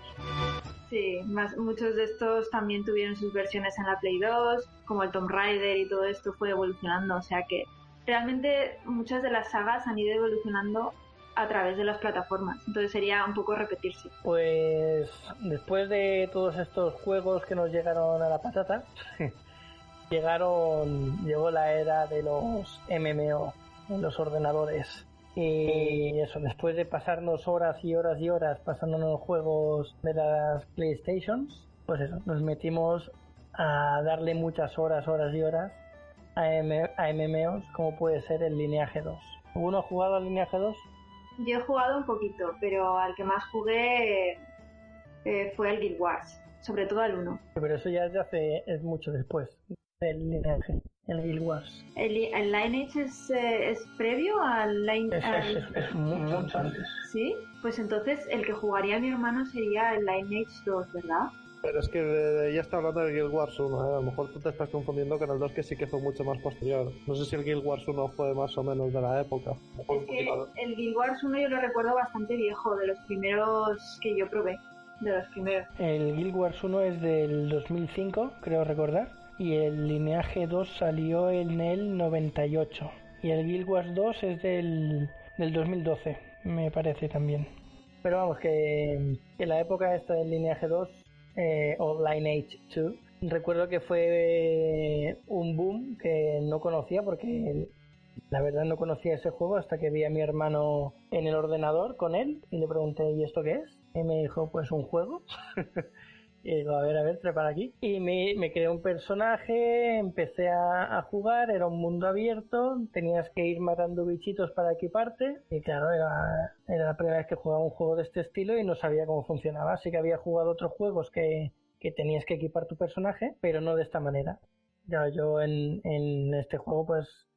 Sí, muchos de estos también tuvieron sus versiones en la Play 2, como el Tomb Raider y todo esto fue evolucionando, o sea que realmente muchas de las sagas han ido evolucionando a través de las plataformas, entonces sería un poco repetirse. Pues después de todos estos juegos que nos llegaron a la patata, llegó la era de los MMO en los ordenadores. Y eso, después de pasarnos horas y horas y horas pasándonos juegos de las PlayStations, pues eso, nos metimos a darle muchas horas, horas y horas a MMOs, como puede ser el Lineage 2. ¿Alguno ha jugado al Lineage 2? Yo he jugado un poquito, pero al que más jugué fue el Guild Wars, sobre todo al 1. Pero eso ya es mucho después del Lineage, el Guild Wars. ¿El Lineage es previo al Lineage? Es mucho antes. ¿Sí? Pues entonces el que jugaría mi hermano sería el Lineage 2, ¿verdad? Pero es que ya está hablando del Guild Wars 1, ¿eh? A lo mejor tú te estás confundiendo con el 2, que sí que fue mucho más posterior. No sé si el Guild Wars 1 fue más o menos de la época. Es que el Guild Wars 1 yo lo recuerdo bastante viejo, de los primeros que yo probé. De los primeros. El Guild Wars 1 es del 2005, creo recordar, y el Lineage 2 salió en el 98. Y el Guild Wars 2 es del 2012, me parece también. Pero vamos, que en la época esta del Lineage 2, o Lineage 2, recuerdo que fue un boom que no conocía, porque la verdad no conocía ese juego hasta que vi a mi hermano en el ordenador con él y le pregunté, ¿y esto qué es? Y me dijo, pues un juego. Y digo, a ver, trepa aquí. Y me creé un personaje, empecé a jugar, era un mundo abierto, tenías que ir matando bichitos para equiparte. Y claro, era la primera vez que jugaba un juego de este estilo y no sabía cómo funcionaba. Así que había jugado otros juegos que tenías que equipar tu personaje, pero no de esta manera. Ya yo en este juego, pues,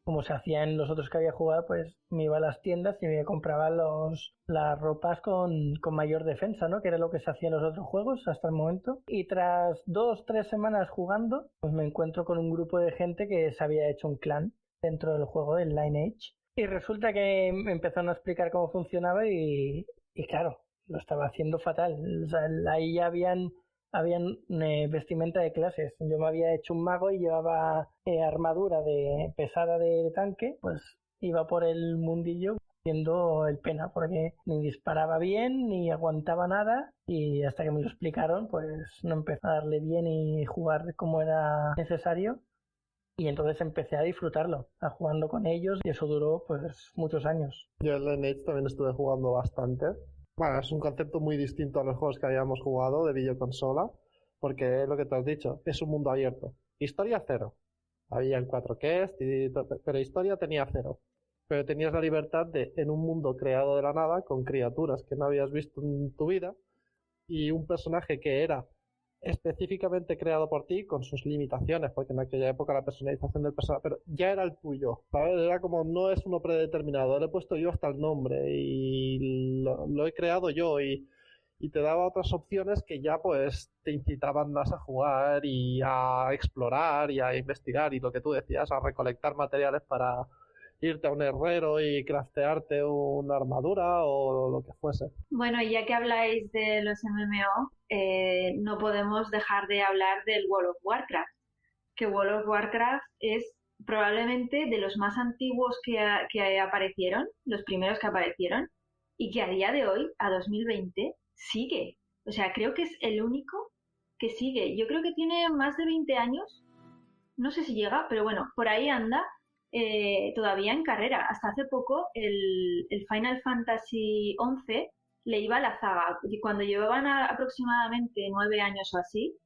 como se hacía en los otros que había jugado, pues me iba a las tiendas y me compraba las ropas con mayor defensa, ¿no? Que era lo que se hacía en los otros juegos hasta el momento. Y tras 2-3 semanas jugando, pues me encuentro con un grupo de gente que se había hecho un clan dentro del juego, del Lineage. Y resulta que me empezaron a explicar cómo funcionaba y claro, lo estaba haciendo fatal. O sea, ahí ya habían vestimenta de clases. Yo me había hecho un mago y llevaba armadura pesada de tanque, pues iba por el mundillo haciendo el pena, porque ni disparaba bien ni aguantaba nada, y hasta que me lo explicaron, pues no empecé a darle bien y jugar como era necesario. Y entonces empecé a disfrutarlo, a jugando con ellos, y eso duró pues muchos años. Yo en Lineage también estuve jugando bastante. Bueno, es un concepto muy distinto a los juegos que habíamos jugado de videoconsola, porque es lo que te has dicho, es un mundo abierto. Historia cero. Había el 4 quests, pero historia tenía cero. Pero tenías la libertad de, en un mundo creado de la nada, con criaturas que no habías visto en tu vida, y un personaje que era específicamente creado por ti, con sus limitaciones, porque en aquella época la personalización del personaje, pero ya era el tuyo, ¿sabes? Era como, no es uno predeterminado, le he puesto yo hasta el nombre y lo he creado yo, y te daba otras opciones que ya pues te incitaban más a jugar y a explorar y a investigar, y lo que tú decías, a recolectar materiales para irte a un herrero y craftearte una armadura o lo que fuese. Bueno, y ya que habláis de los MMO, no podemos dejar de hablar del World of Warcraft, que World of Warcraft es probablemente de los más antiguos que aparecieron, los primeros que aparecieron, y que a día de hoy, a 2020, sigue. O sea, creo que es el único que sigue. Yo creo que tiene más de 20 años, no sé si llega, pero bueno, por ahí anda. Todavía en carrera. Hasta hace poco el Final Fantasy XI le iba a la zaga. Y cuando llevaban aproximadamente 9 años o así,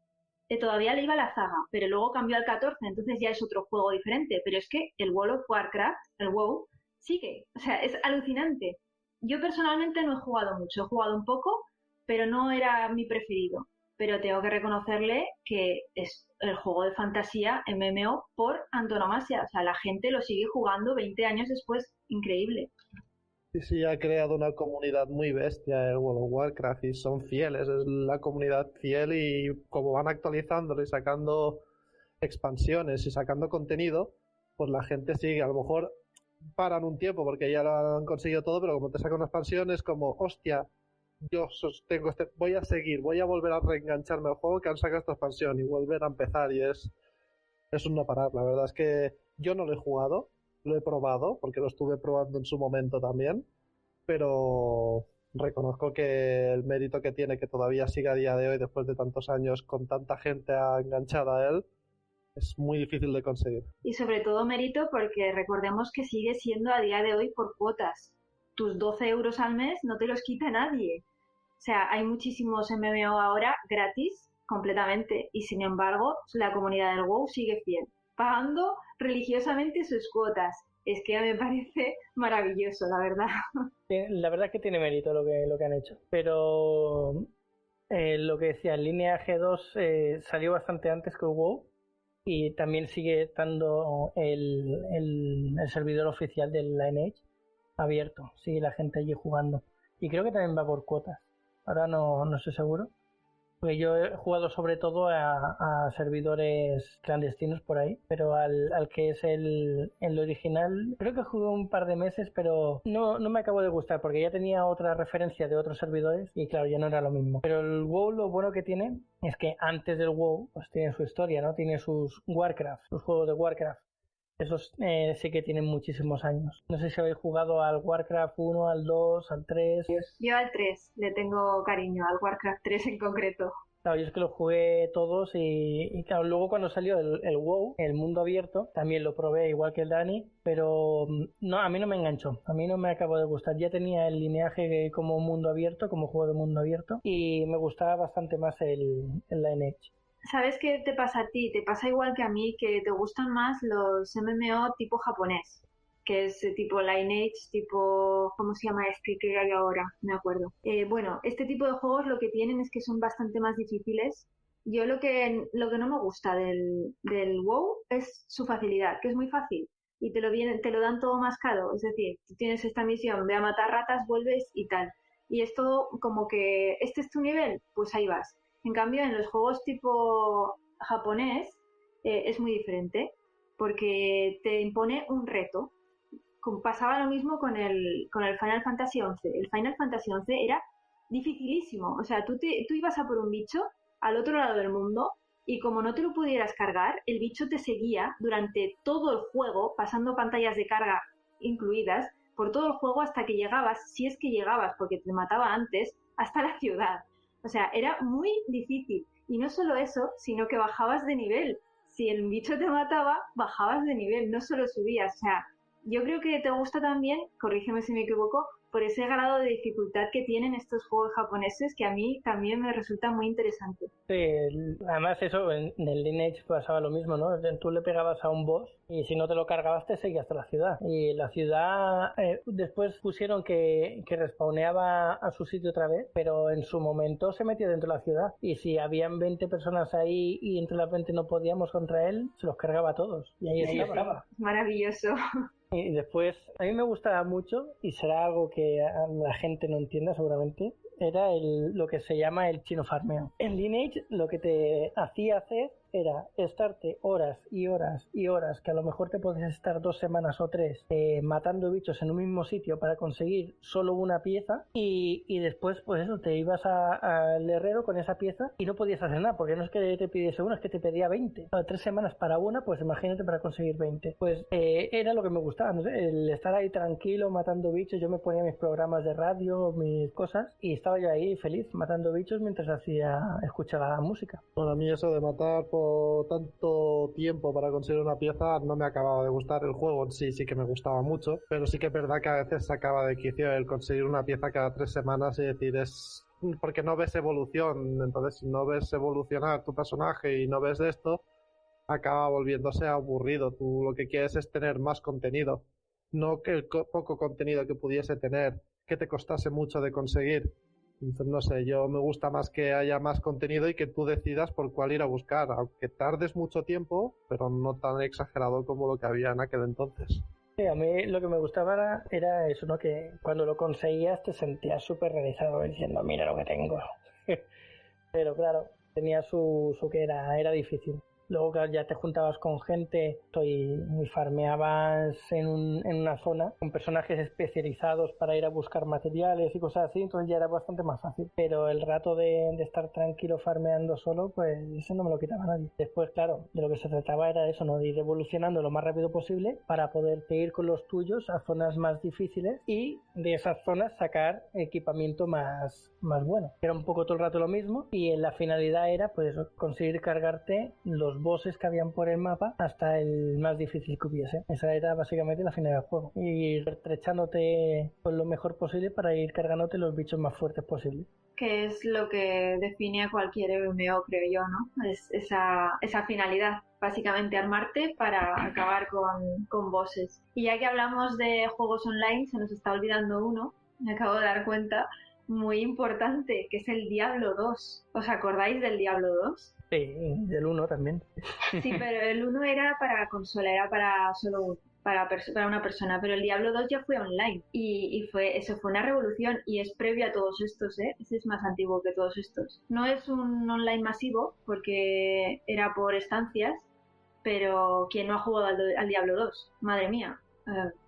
todavía le iba a la zaga, pero luego cambió al 14, entonces ya es otro juego diferente. Pero es que el World of Warcraft, el WoW, sigue. O sea, es alucinante. Yo personalmente no he jugado mucho, he jugado un poco, pero no era mi preferido. Pero tengo que reconocerle que es el juego de fantasía MMO por antonomasia. O sea, la gente lo sigue jugando 20 años después. Increíble. Sí, ha creado una comunidad muy bestia el World of Warcraft y son fieles, es la comunidad fiel, y como van actualizándolo y sacando expansiones y sacando contenido, pues la gente sigue. A lo mejor paran un tiempo porque ya lo han conseguido todo, pero como te sacan una expansión es como, hostia, yo sostengo voy a seguir, voy a volver a reengancharme al juego que han sacado esta expansión y volver a empezar, y es un no parar. La verdad es que yo no lo he jugado, lo he probado porque lo estuve probando en su momento también, pero reconozco que el mérito que tiene que todavía siga a día de hoy, después de tantos años, con tanta gente enganchada a él, es muy difícil de conseguir. Y sobre todo mérito porque recordemos que sigue siendo a día de hoy por cuotas. Tus 12 euros al mes no te los quita nadie. O sea, hay muchísimos MMO ahora gratis completamente y sin embargo la comunidad del WoW sigue fiel, pagando religiosamente sus cuotas. Es que me parece maravilloso, la verdad. La verdad es que tiene mérito lo que han hecho. Pero lo que decía, el Lineage 2 salió bastante antes que el WoW y también sigue estando el servidor oficial del Lineage abierto. Sigue la gente allí jugando. Y creo que también va por cuotas. Ahora no estoy seguro. Porque yo he jugado sobre todo a servidores clandestinos por ahí, pero al que es el original, creo que jugué un par de meses, pero no me acabo de gustar porque ya tenía otra referencia de otros servidores y claro, ya no era lo mismo. Pero el WoW lo bueno que tiene es que antes del WoW pues tiene su historia, ¿no? Tiene sus Warcraft, sus juegos de Warcraft. Esos sí que tienen muchísimos años. No sé si habéis jugado al Warcraft 1, al 2, al 3. Yo al 3 le tengo cariño, al Warcraft 3 en concreto. Claro, yo es que los jugué todos y claro, luego cuando salió el WoW, el mundo abierto, también lo probé igual que el Dani, pero no, a mí no me enganchó, a mí no me acabó de gustar. Ya tenía el lineaje como mundo abierto, como juego de mundo abierto, y me gustaba bastante más el Lineage. ¿Sabes qué te pasa a ti? Te pasa igual que a mí, que te gustan más los MMO tipo japonés, que es tipo Lineage, tipo... ¿Cómo se llama este que hay ahora? Me acuerdo. Bueno, este tipo de juegos lo que tienen es que son bastante más difíciles. Yo lo que no me gusta del WoW es su facilidad, que es muy fácil. Y te lo dan todo mascado. Es decir, tú tienes esta misión, ve a matar ratas, vuelves y tal. Y es todo como que, ¿este es tu nivel? Pues ahí vas. En cambio, en los juegos tipo japonés es muy diferente porque te impone un reto. Pasaba lo mismo con el Final Fantasy XI. El Final Fantasy XI era dificilísimo. O sea, tú ibas a por un bicho al otro lado del mundo y como no te lo pudieras cargar, el bicho te seguía durante todo el juego, pasando pantallas de carga incluidas, por todo el juego hasta que llegabas, si es que llegabas, porque te mataba antes, hasta la ciudad. O sea, era muy difícil. Y no solo eso, sino que bajabas de nivel. Si el bicho te mataba, bajabas de nivel, no solo subías. O sea, yo creo que te gusta también, corrígeme si me equivoco, por ese grado de dificultad que tienen estos juegos japoneses que a mí también me resulta muy interesante. Sí, además eso, en el Lineage pasaba lo mismo, ¿no? Tú le pegabas a un boss y si no te lo cargabas te seguía hasta la ciudad. Y la ciudad después pusieron que respawneaba a su sitio otra vez, pero en su momento se metía dentro de la ciudad. Y si habían 20 personas ahí y entre las 20 no podíamos contra él, se los cargaba a todos. Y ahí estaba. Maravilloso. Y después, a mí me gustaba mucho, y será algo que la gente no entienda seguramente, era lo que se llama el chino farmeo. En Lineage lo que te hacía hacer era estarte horas y horas y horas, que a lo mejor te podías estar 2 semanas o 3 matando bichos en un mismo sitio para conseguir solo una pieza y después pues eso, te ibas al herrero con esa pieza y no podías hacer nada, porque no es que te pidiese una, es que te pedía 20. 3 semanas para una, pues imagínate para conseguir 20. Pues era lo que me gustaba, no sé, el estar ahí tranquilo matando bichos. Yo me ponía mis programas de radio, mis cosas, y estaba yo ahí feliz matando bichos mientras escuchaba la música. Bueno, a mí eso de matar por tanto tiempo para conseguir una pieza no me acababa de gustar. El juego en sí que me gustaba mucho, pero sí que es verdad que a veces se acaba de quicio el conseguir una pieza cada 3 semanas y decir es porque no ves evolución. Entonces si no ves evolucionar tu personaje y no ves de esto, acaba volviéndose aburrido. Tú lo que quieres es tener más contenido, no que el poco contenido que pudiese tener que te costase mucho de conseguir. Entonces, no sé, yo me gusta más que haya más contenido y que tú decidas por cuál ir a buscar, aunque tardes mucho tiempo, pero no tan exagerado como lo que había en aquel entonces. Sí, a mí lo que me gustaba era eso, ¿no? Que cuando lo conseguías te sentías súper realizado diciendo, mira lo que tengo. Pero claro, tenía su que era difícil. Luego claro, ya te juntabas con gente y farmeabas en una zona con personajes especializados para ir a buscar materiales y cosas así, entonces ya era bastante más fácil. Pero el rato de estar tranquilo farmeando solo, pues eso no me lo quitaba nadie. Después, claro, de lo que se trataba era eso, ¿no? De ir evolucionando lo más rápido posible para poderte ir con los tuyos a zonas más difíciles y de esas zonas sacar equipamiento más bueno. Era un poco todo el rato lo mismo y la finalidad era pues conseguir cargarte los bosses que habían por el mapa hasta el más difícil que hubiese. Esa era básicamente la finalidad del juego. Y ir trechándote con lo mejor posible para ir cargándote los bichos más fuertes posible. Que es lo que define a cualquier MMO, creo yo, ¿no? Es esa finalidad, básicamente armarte para acabar con bosses. Y ya que hablamos de juegos online, se nos está olvidando uno, me acabo de dar cuenta, muy importante, que es el Diablo 2. ¿Os acordáis del Diablo 2? Sí, del 1 también. Sí, pero el 1 era para consola, era para solo uno. Para una persona, pero el Diablo 2 ya fue online y eso fue una revolución y es previo a todos estos, ¿eh? Ese es más antiguo que todos estos. No es un online masivo porque era por estancias, pero ¿quién no ha jugado al Diablo 2? Madre mía.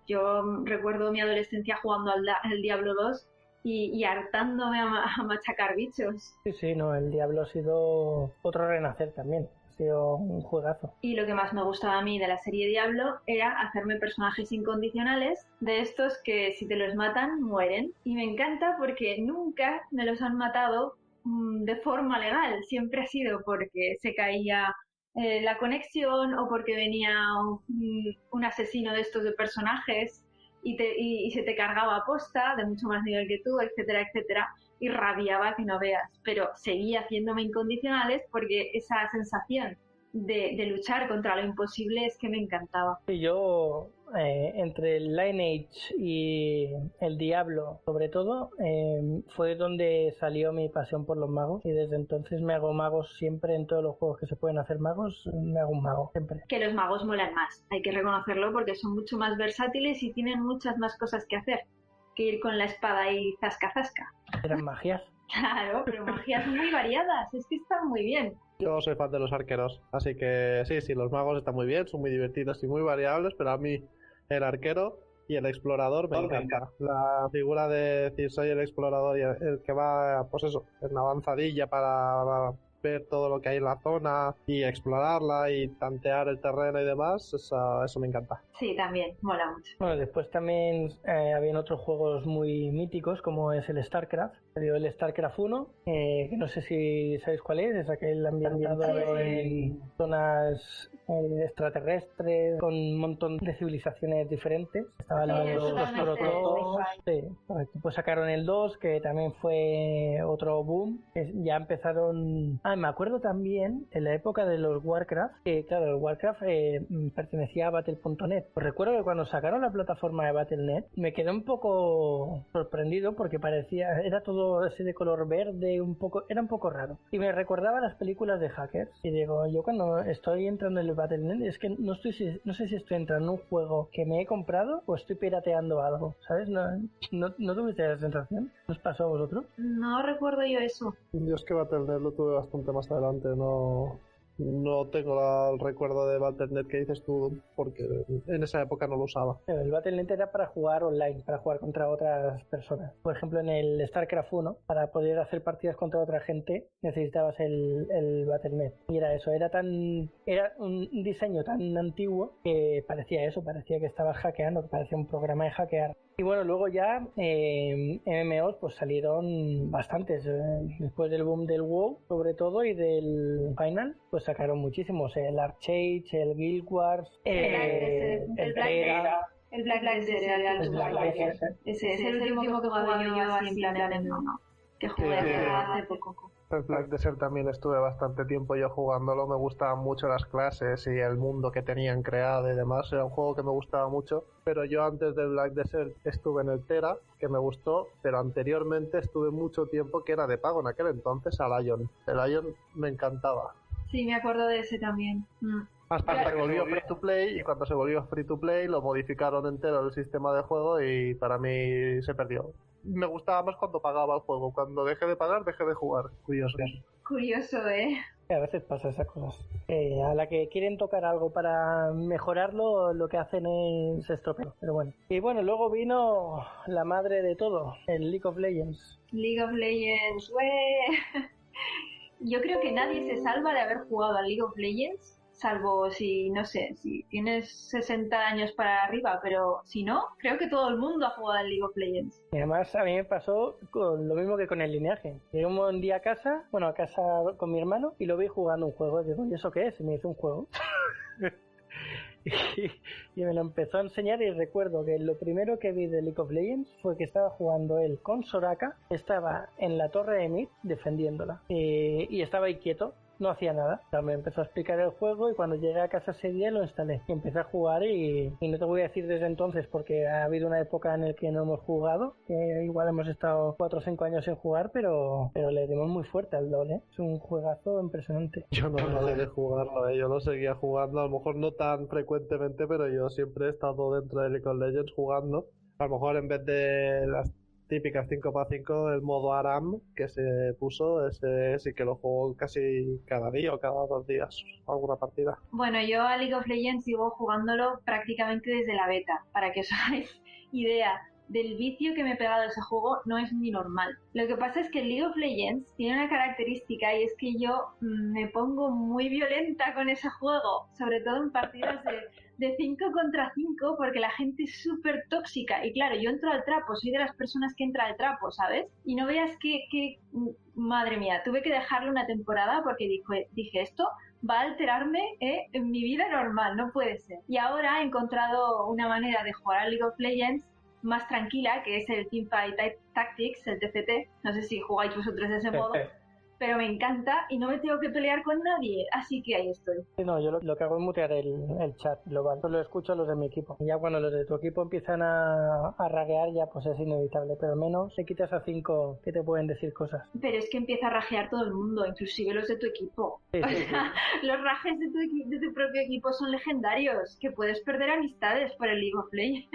Yo recuerdo mi adolescencia jugando al Diablo 2 y hartándome a machacar bichos. Sí, no, el Diablo ha sido otro renacer también. Ha sido un juegazo. Y lo que más me gustaba a mí de la serie Diablo era hacerme personajes incondicionales de estos que si te los matan, mueren. Y me encanta porque nunca me los han matado de forma legal. Siempre ha sido porque se caía la conexión o porque venía un asesino de estos de personajes y se te cargaba a posta de mucho más nivel que tú, etcétera, etcétera. Y rabiaba que no veas, pero seguía haciéndome incondicionales porque esa sensación de luchar contra lo imposible es que me encantaba. Y yo, entre el Lineage y el Diablo, sobre todo, fue donde salió mi pasión por los magos y desde entonces me hago magos siempre en todos los juegos que se pueden hacer magos, me hago un mago, siempre. Que los magos molan más, hay que reconocerlo porque son mucho más versátiles y tienen muchas más cosas que hacer que ir con la espada y zasca. Eran magias. Claro, pero magias muy variadas, es que están muy bien. Yo soy fan de los arqueros, así que sí, los magos están muy bien, son muy divertidos y muy variables, pero a mí el arquero y el explorador me encanta. La figura de decir soy el explorador y el que va, pues eso, en la avanzadilla para ver todo lo que hay en la zona y explorarla y tantear el terreno y demás, eso me encanta. Sí, también, mola mucho. Bueno, después también habían otros juegos muy míticos como es el StarCraft. Salió el StarCraft 1, que no sé si sabéis cuál es aquel ambientado en zonas extraterrestres con un montón de civilizaciones diferentes. Estaban los protoss. Sí, pues sacaron el 2, que también fue otro boom. Ya empezaron... me acuerdo también en la época de los Warcraft, que claro, el Warcraft pertenecía a Battle.net. Pues recuerdo que cuando sacaron la plataforma de Battle.net me quedé un poco sorprendido porque era todo así de color verde, era un poco raro. Y me recordaba las películas de hackers. Y digo, yo cuando estoy entrando en el Battle.net es que no sé si estoy entrando en un juego que me he comprado o estoy pirateando algo, ¿sabes? ¿No tuviste esa sensación? ¿Nos pasó a vosotros? No recuerdo yo eso. Yo es que Battle.net lo tuve bastante más adelante, no tengo el recuerdo de Battle.net que dices tú, porque en esa época no lo usaba. El Battle.net era para jugar online, para jugar contra otras personas. Por ejemplo, en el StarCraft 1, para poder hacer partidas contra otra gente, necesitabas el Battle.net. Y era eso, era un diseño tan antiguo que parecía que estabas hackeando, que parecía un programa de hackear. Y bueno, luego ya MMOs pues salieron bastantes. Después del boom del WoW, sobre todo, y del Final, pues sacaron muchísimos. El Archage, el Guild Wars, el Tera. El Black Desert. Ese es el último que he jugado yo así en plan MMO. Que jugué hace poco. El Black Desert también estuve bastante tiempo yo jugándolo, me gustaban mucho las clases y el mundo que tenían creado y demás, era un juego que me gustaba mucho, pero yo antes del Black Desert estuve en el Tera, que me gustó, pero anteriormente estuve mucho tiempo que era de pago en aquel entonces, al Ion. El Ion me encantaba. Sí, me acuerdo de ese también. Hasta que volvió free to play, y cuando se volvió free to play lo modificaron entero el sistema de juego y para mí se perdió. Me gustaba más cuando pagaba el juego. Cuando dejé de pagar, dejé de jugar. Curioso, ¿eh? A veces pasa esas cosas. A la que quieren tocar algo para mejorarlo, lo que hacen es estropear. Pero bueno. Y bueno, luego vino la madre de todo, el League of Legends. League of Legends, Yo creo que nadie se salva de haber jugado al League of Legends salvo si, no sé, si tienes 60 años para arriba, pero si no, creo que todo el mundo ha jugado al League of Legends. Y además a mí me pasó con lo mismo que con el lineaje. Llegué un día a casa con mi hermano, y lo vi jugando un juego. Y digo, ¿y eso qué es? Y me hizo un juego. Y me lo empezó a enseñar, y recuerdo que lo primero que vi de League of Legends fue que estaba jugando él con Soraka, estaba en la torre de mid defendiéndola, y estaba ahí quieto, no hacía nada. O sea, me empezó a explicar el juego, y cuando llegué a casa ese día lo instalé y empecé a jugar, y no te voy a decir desde entonces porque ha habido una época en la que no hemos jugado, que igual hemos estado 4 o 5 años sin jugar, pero le dimos muy fuerte al LoL, ¿eh? Es un juegazo impresionante. Yo no dejé de jugarlo, yo lo seguía jugando, a lo mejor no tan frecuentemente, pero yo siempre he estado dentro de League of Legends jugando. A lo mejor en vez de las típicas 5x5, el modo ARAM que se puso, ese sí que lo juego casi cada día o cada 2 días, alguna partida. Bueno, yo a League of Legends sigo jugándolo prácticamente desde la beta, para que os hagáis idea del vicio que me he pegado a ese juego. No es ni normal. Lo que pasa es que League of Legends tiene una característica, y es que yo me pongo muy violenta con ese juego, sobre todo en partidas de 5 contra 5, porque la gente es súper tóxica. Y claro, yo entro al trapo, soy de las personas que entra al trapo, ¿sabes? Y no veas que madre mía, tuve que dejarlo una temporada porque dije esto va a alterarme en mi vida normal, no puede ser. Y ahora he encontrado una manera de jugar a League of Legends más tranquila, que es el Teamfight Tactics, el TFT. No sé si jugáis vosotros de ese modo, pero me encanta y no me tengo que pelear con nadie, así que ahí estoy. No, yo lo que hago es mutear el chat global, solo escucho a los de mi equipo. Y ya cuando los de tu equipo empiezan a raguear, ya pues es inevitable, pero al menos te quitas a 5 que te pueden decir cosas. Pero es que empieza a rajear todo el mundo, inclusive los de tu equipo. Sí, sí, sí. Los rajes de tu propio equipo son legendarios, que puedes perder amistades por el League of Legends.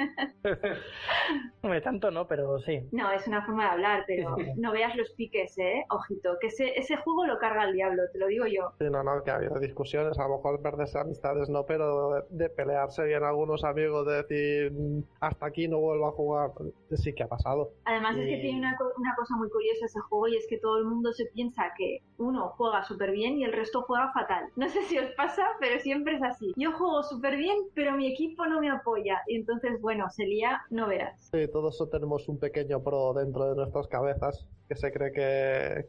Hombre, tanto no, pero sí. No, es una forma de hablar, pero no veas los piques, ojito, que ese juego lo carga el diablo, te lo digo yo. Sí, no, que ha habido discusiones, a lo mejor perderse amistades no, pero de pelearse bien algunos amigos, de decir hasta aquí no vuelvo a jugar, sí que ha pasado. Además es que tiene una cosa muy curiosa ese juego, y es que todo el mundo se piensa que uno juega súper bien y el resto juega fatal. No sé si os pasa, pero siempre es así. Yo juego súper bien, pero mi equipo no me apoya, y entonces, bueno, se lía, no verás. Sí, todos tenemos un pequeño pro dentro de nuestras cabezas que se cree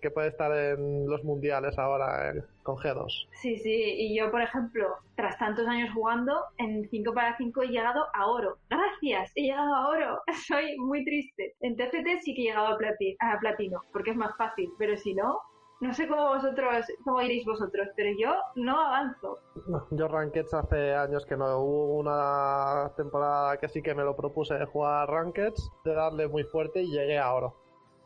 que puede estar en los mundiales ahora con G2. Sí, y yo, por ejemplo, tras tantos años jugando, en 5x5 he llegado a oro. ¡Gracias! He llegado a oro. Soy muy triste. En TFT sí que he llegado a platino, porque es más fácil, pero si no, no sé cómo iréis vosotros, pero yo no avanzo. Yo Rankeds hace años que no. Hubo una temporada que sí que me lo propuse de jugar Rankeds, de darle muy fuerte, y llegué a oro.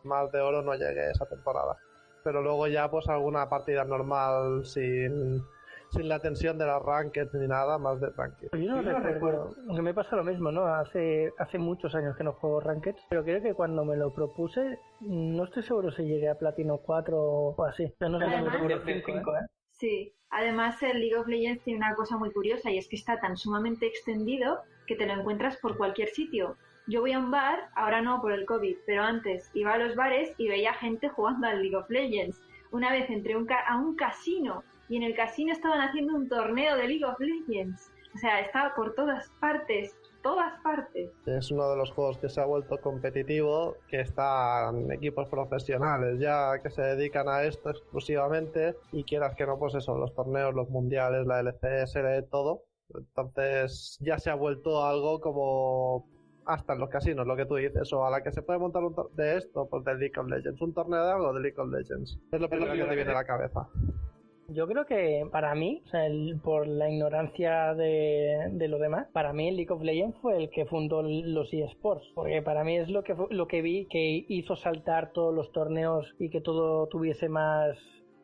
Más de oro no llegué esa temporada. Pero luego ya pues alguna partida normal sin la tensión de las rankeds ni nada, más de tranquilo. Yo no recuerdo, aunque me pasa lo mismo, ¿no? Hace muchos años que no juego rankeds, pero creo que cuando me lo propuse, no estoy seguro si llegué a platino 4 o así. O sea, no sé si me recuerdo 5, ¿eh? Sí, además el League of Legends tiene una cosa muy curiosa, y es que está tan sumamente extendido que te lo encuentras por cualquier sitio. Yo voy a un bar, ahora no por el COVID, pero antes iba a los bares y veía gente jugando al League of Legends. Una vez entré a un casino, y en el casino estaban haciendo un torneo de League of Legends. O sea, estaba por todas partes. Es uno de los juegos que se ha vuelto competitivo, que están equipos profesionales ya que se dedican a esto exclusivamente, y quieras que no, pues eso, los torneos, los mundiales, la LCS, todo. Entonces ya se ha vuelto algo como hasta en los casinos, lo que tú dices, o a la que se puede montar de esto, pues de League of Legends, un torneo de algo de League of Legends. Es lo primero que te viene a la cabeza. Yo creo que para mí, o sea, por la ignorancia de lo demás, para mí el League of Legends fue el que fundó los eSports, porque para mí es lo que vi que hizo saltar todos los torneos y que todo tuviese más,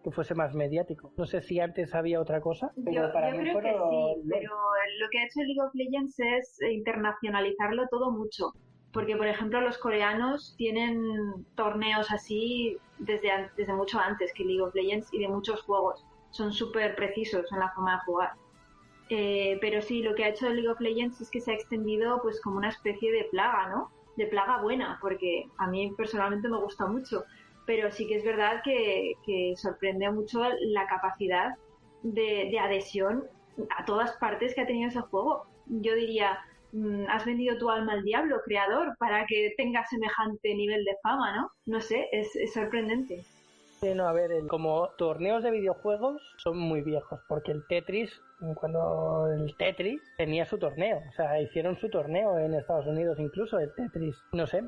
que fuese más mediático. No sé si antes había otra cosa, pero yo para mí creo que sí, pero lo que ha hecho League of Legends es internacionalizarlo todo mucho. Porque, por ejemplo, los coreanos tienen torneos así desde mucho antes que League of Legends, y de muchos juegos. Son súper precisos en la forma de jugar. Pero sí, lo que ha hecho League of Legends es que se ha extendido pues como una especie de plaga, ¿no? De plaga buena, porque a mí personalmente me gusta mucho. Pero sí que es verdad que sorprende mucho la capacidad de adhesión a todas partes que ha tenido ese juego. Yo diría, has vendido tu alma al diablo, creador, para que tenga semejante nivel de fama, ¿no? No sé, es sorprendente. No, a ver, como torneos de videojuegos son muy viejos, porque el Tetris tenía su torneo, o sea, hicieron su torneo en Estados Unidos incluso, el Tetris. No sé,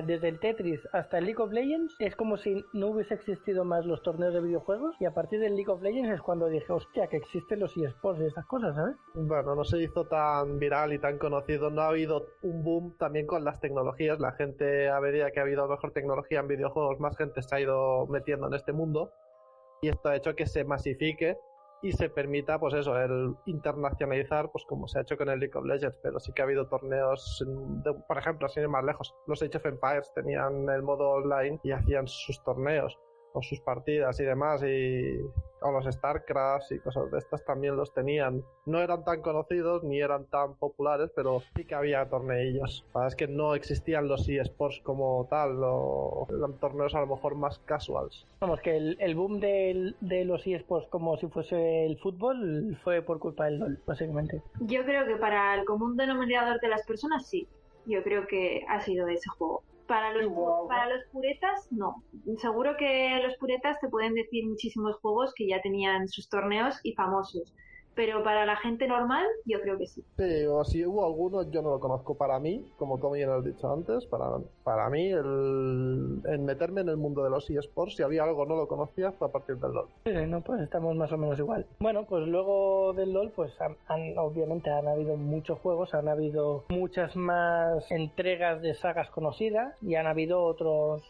desde el Tetris hasta el League of Legends es como si no hubiese existido más los torneos de videojuegos, y a partir del League of Legends es cuando dije, hostia, que existen los eSports y estas cosas, ¿sabes? Bueno, no se hizo tan viral y tan conocido, no ha habido un boom también con las tecnologías, la gente a medida que ha habido mejor tecnología en videojuegos, más gente se ha ido metiendo en este mundo, y esto ha hecho que se masifique y se permita, pues eso, el internacionalizar, pues como se ha hecho con el League of Legends, pero sí que ha habido torneos, por ejemplo, sin ir más lejos, los Age of Empires tenían el modo online y hacían sus torneos o sus partidas y demás, o los StarCraft y cosas de estas también los tenían. No eran tan conocidos ni eran tan populares, pero sí que había torneillos. La verdad es que no existían los eSports como tal, eran torneos a lo mejor más casuals. Vamos, que el boom de los eSports como si fuese el fútbol fue por culpa del LoL, básicamente. Yo creo que para el común denominador de las personas, sí. Yo creo que ha sido ese juego. Para los puretas, no. Seguro que los puretas te pueden decir muchísimos juegos que ya tenían sus torneos y famosos. Pero para la gente normal, yo creo que sí. Sí, o si hubo algunos, yo no lo conozco. Para mí, como tú bien has dicho antes, para mí, el meterme en el mundo de los eSports, si había algo no lo conocía, fue a partir del LoL. Sí, no, pues estamos más o menos igual. Bueno, pues luego del LoL, pues obviamente han habido muchos juegos, han habido muchas más entregas de sagas conocidas y han habido otros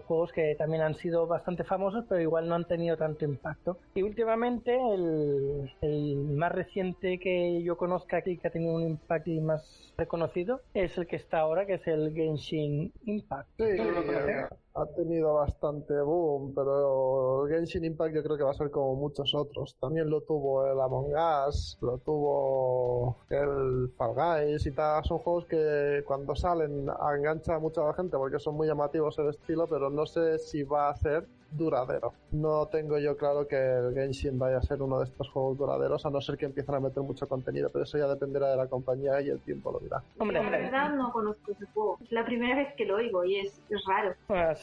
juegos que también han sido bastante famosos, pero igual no han tenido tanto impacto. Y últimamente el más reciente que yo conozca aquí que ha tenido un impacto y más reconocido es el que está ahora, que es el Genshin Impact. Sí, ha tenido bastante boom, pero el Genshin Impact yo creo que va a ser como muchos otros. También lo tuvo el Among Us, lo tuvo el Fall Guys y tal. Son juegos que cuando salen engancha a mucha gente porque son muy llamativos el estilo, pero no sé si va a ser duradero. No tengo yo claro que el Genshin vaya a ser uno de estos juegos duraderos, a no ser que empiecen a meter mucho contenido, pero eso ya dependerá de la compañía y el tiempo lo dirá. Hombre, la verdad no conozco ese juego. Es la primera vez que lo oigo y es raro.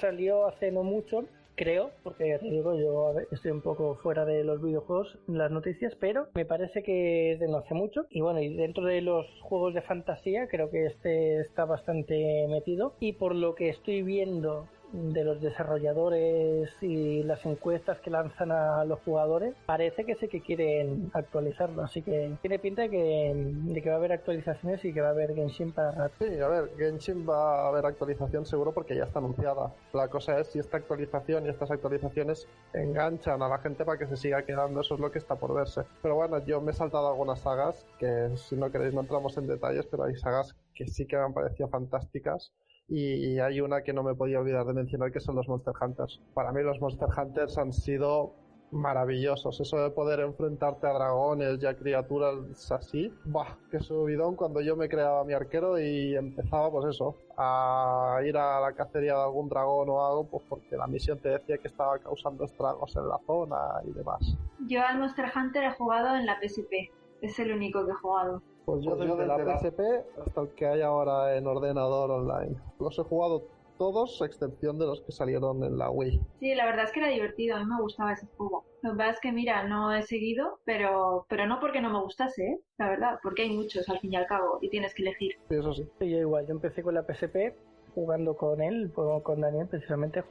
Salió hace no mucho, creo, porque ya te digo, yo estoy un poco fuera de los videojuegos, las noticias, pero me parece que es de no hace mucho. Y bueno, y dentro de los juegos de fantasía, creo que este está bastante metido. Y por lo que estoy viendo de los desarrolladores y las encuestas que lanzan a los jugadores, parece que sí que quieren actualizarlo, así que tiene pinta de que va a haber actualizaciones y que va a haber Genshin para rato. Sí, a ver, Genshin va a haber actualización seguro porque ya está anunciada. La cosa es si esta actualización y estas actualizaciones enganchan a la gente para que se siga quedando, eso es lo que está por verse. Pero bueno, yo me he saltado algunas sagas que si no queréis no entramos en detalles, pero hay sagas que sí que me han parecido fantásticas. Y hay una que no me podía olvidar de mencionar, que son los Monster Hunters. Para mí los Monster Hunters han sido maravillosos. Eso de poder enfrentarte a dragones y a criaturas así, ¡buah! ¡Qué subidón! Cuando yo me creaba mi arquero y empezaba, pues eso, a ir a la cacería de algún dragón o algo, pues porque la misión te decía que estaba causando estragos en la zona y demás. Yo al Monster Hunter he jugado en la PSP. Es el único que he jugado. Pues yo desde la PSP hasta el que hay ahora en ordenador online. Los he jugado todos, a excepción de los que salieron en la Wii. Sí, la verdad es que era divertido, a mí me gustaba ese juego. Lo que pasa es que, mira, no he seguido, pero no porque no me gustase, ¿eh? La verdad, porque hay muchos al fin y al cabo y tienes que elegir. Sí, eso sí. Sí, yo igual, yo empecé con la PSP jugando con él, con Daniel precisamente,